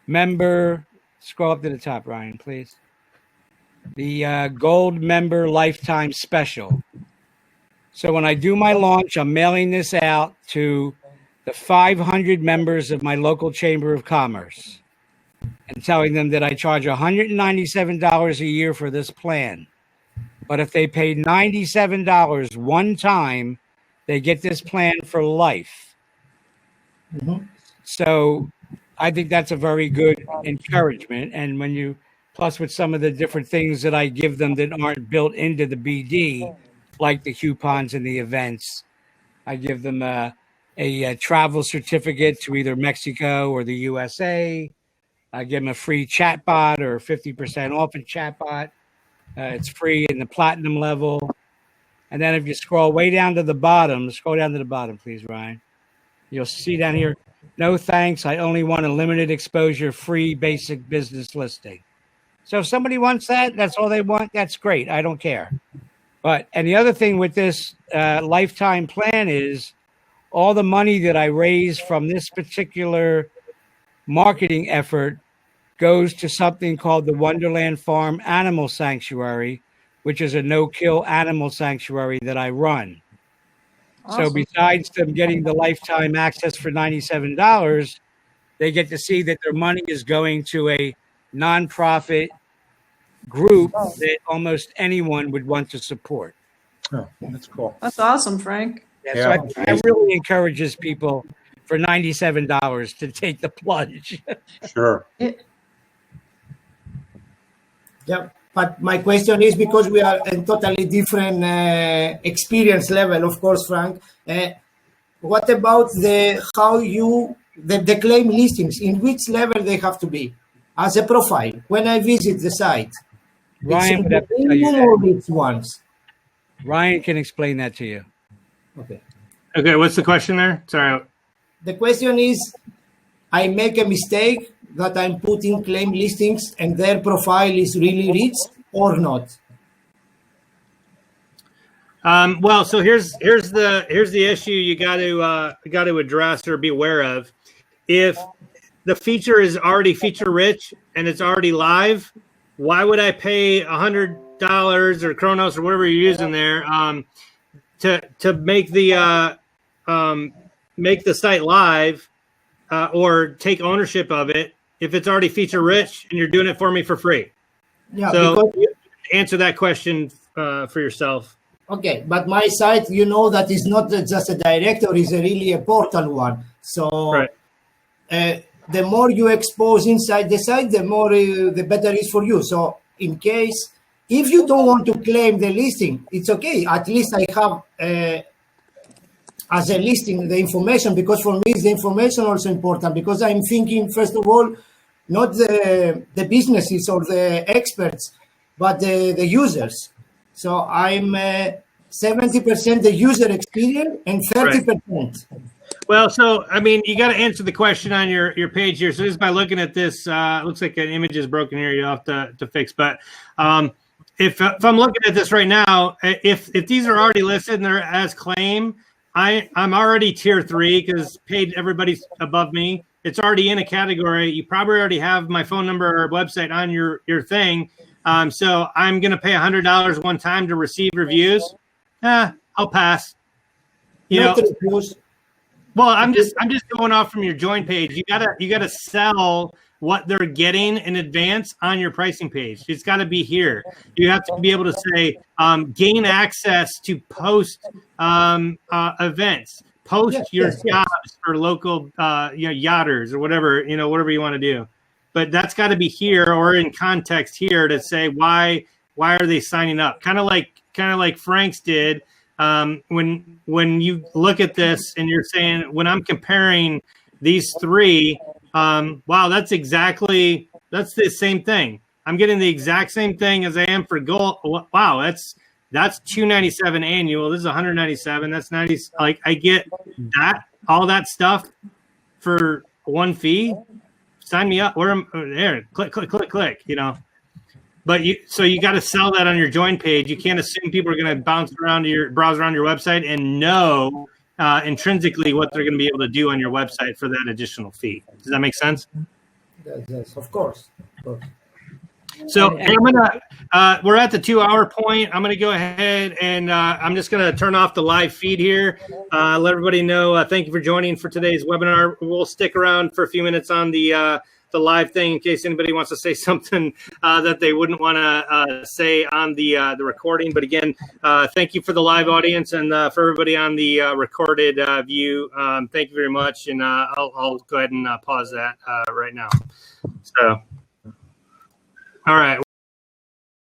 member. Scroll up to the top, Ryan, please. The gold member lifetime special. So when I do my launch, I'm mailing this out to the 500 members of my local Chamber of Commerce and telling them that I charge $197 a year for this plan. But if they pay $97 one time, they get this plan for life.
Mm-hmm.
So I think that's a very good encouragement. And when you, plus with some of the different things that I give them that aren't built into the BD, like the coupons and the events, I give them a travel certificate to either Mexico or the USA. I give them a free chatbot or 50% off a chatbot. It's free in the platinum level. And then if you scroll way down to the bottom, scroll down to the bottom, please, Ryan. You'll see down here, no thanks. I only want a limited exposure, free basic business listing. So if somebody wants that, that's all they want. That's great. I don't care. But, and the other thing with this lifetime plan is all the money that I raise from this particular marketing effort goes to something called the Wonderland Farm Animal Sanctuary, which is a no-kill animal sanctuary that I run. Awesome. So besides them getting the lifetime access for $97, they get to see that their money is going to a nonprofit group that almost anyone would want to support.
Oh, that's cool.
That's awesome, Frank.
Yeah, so I really encourages people for $97 to take the plunge.
Sure.
Yeah, but my question is, because we are in totally different experience level, of course, Frank. What about the claim listings? In which level they have to be as a profile when I visit the site?
Ryan would have to tell you that.
Which ones?
Ryan can explain that to you.
Okay.
Okay, what's the question there? Sorry.
The question is, I make a mistake that I'm putting claim listings and their profile is really rich or not?
Well, so here's the issue you got to address or be aware of. If the feature is already feature rich and it's already live, why would I pay $100 or Kronos or whatever you're using there to make the site live or take ownership of it if it's already feature rich and you're doing it for me for free?
Yeah.
So you answer that question for yourself.
Okay, but my site, you know, that is not just a directory, it's a really a portal one. So
right.
The more you expose inside the site, the more the better it is for you. So in case, if you don't want to claim the listing, it's okay. At least I have as a listing the information, because for me is the information also important, because I'm thinking, first of all, not the businesses or the experts, but the users. So I'm 70% the user experience and 30%. Right.
Well, so, I mean, you got to answer the question on your page here. So just by looking at this, it looks like an image is broken here. You have to fix. But if I'm looking at this right now, if these are already listed and they're as claim, I'm already tier 3 because paid everybody's above me. It's already in a category. You probably already have my phone number or website on your thing. So I'm going to pay $100 one time to receive reviews. I'll pass. You know. Well, I'm just going off from your join page. You gotta sell what they're getting in advance on your pricing page. It's got to be here. You have to be able to say gain access to post events, post your jobs for local yachters or whatever you want to do. But that's got to be here or in context here to say why are they signing up? Kind of like Frank's did. When you look at this and you're saying, when I'm comparing these three, wow, that's the same thing. I'm getting the exact same thing as I am for gold. Wow, that's $297 annual. This is $197. That's 90. Like I get all that stuff for one fee. Sign me up. There, click. But you got to sell that on your join page. You can't assume people are going to browse around your website and know intrinsically what they're going to be able to do on your website for that additional fee. Does that make sense?
Yes, of course.
So we're at the 2-hour point. I'm going to go ahead and I'm just going to turn off the live feed here. Let everybody know. Thank you for joining for today's webinar. We'll stick around for a few minutes on the the live thing in case anybody wants to say something that they wouldn't want to say on the recording. But again, thank you for the live audience and for everybody on the recorded view. Thank you very much. And I'll go ahead and pause that right now. So, all right.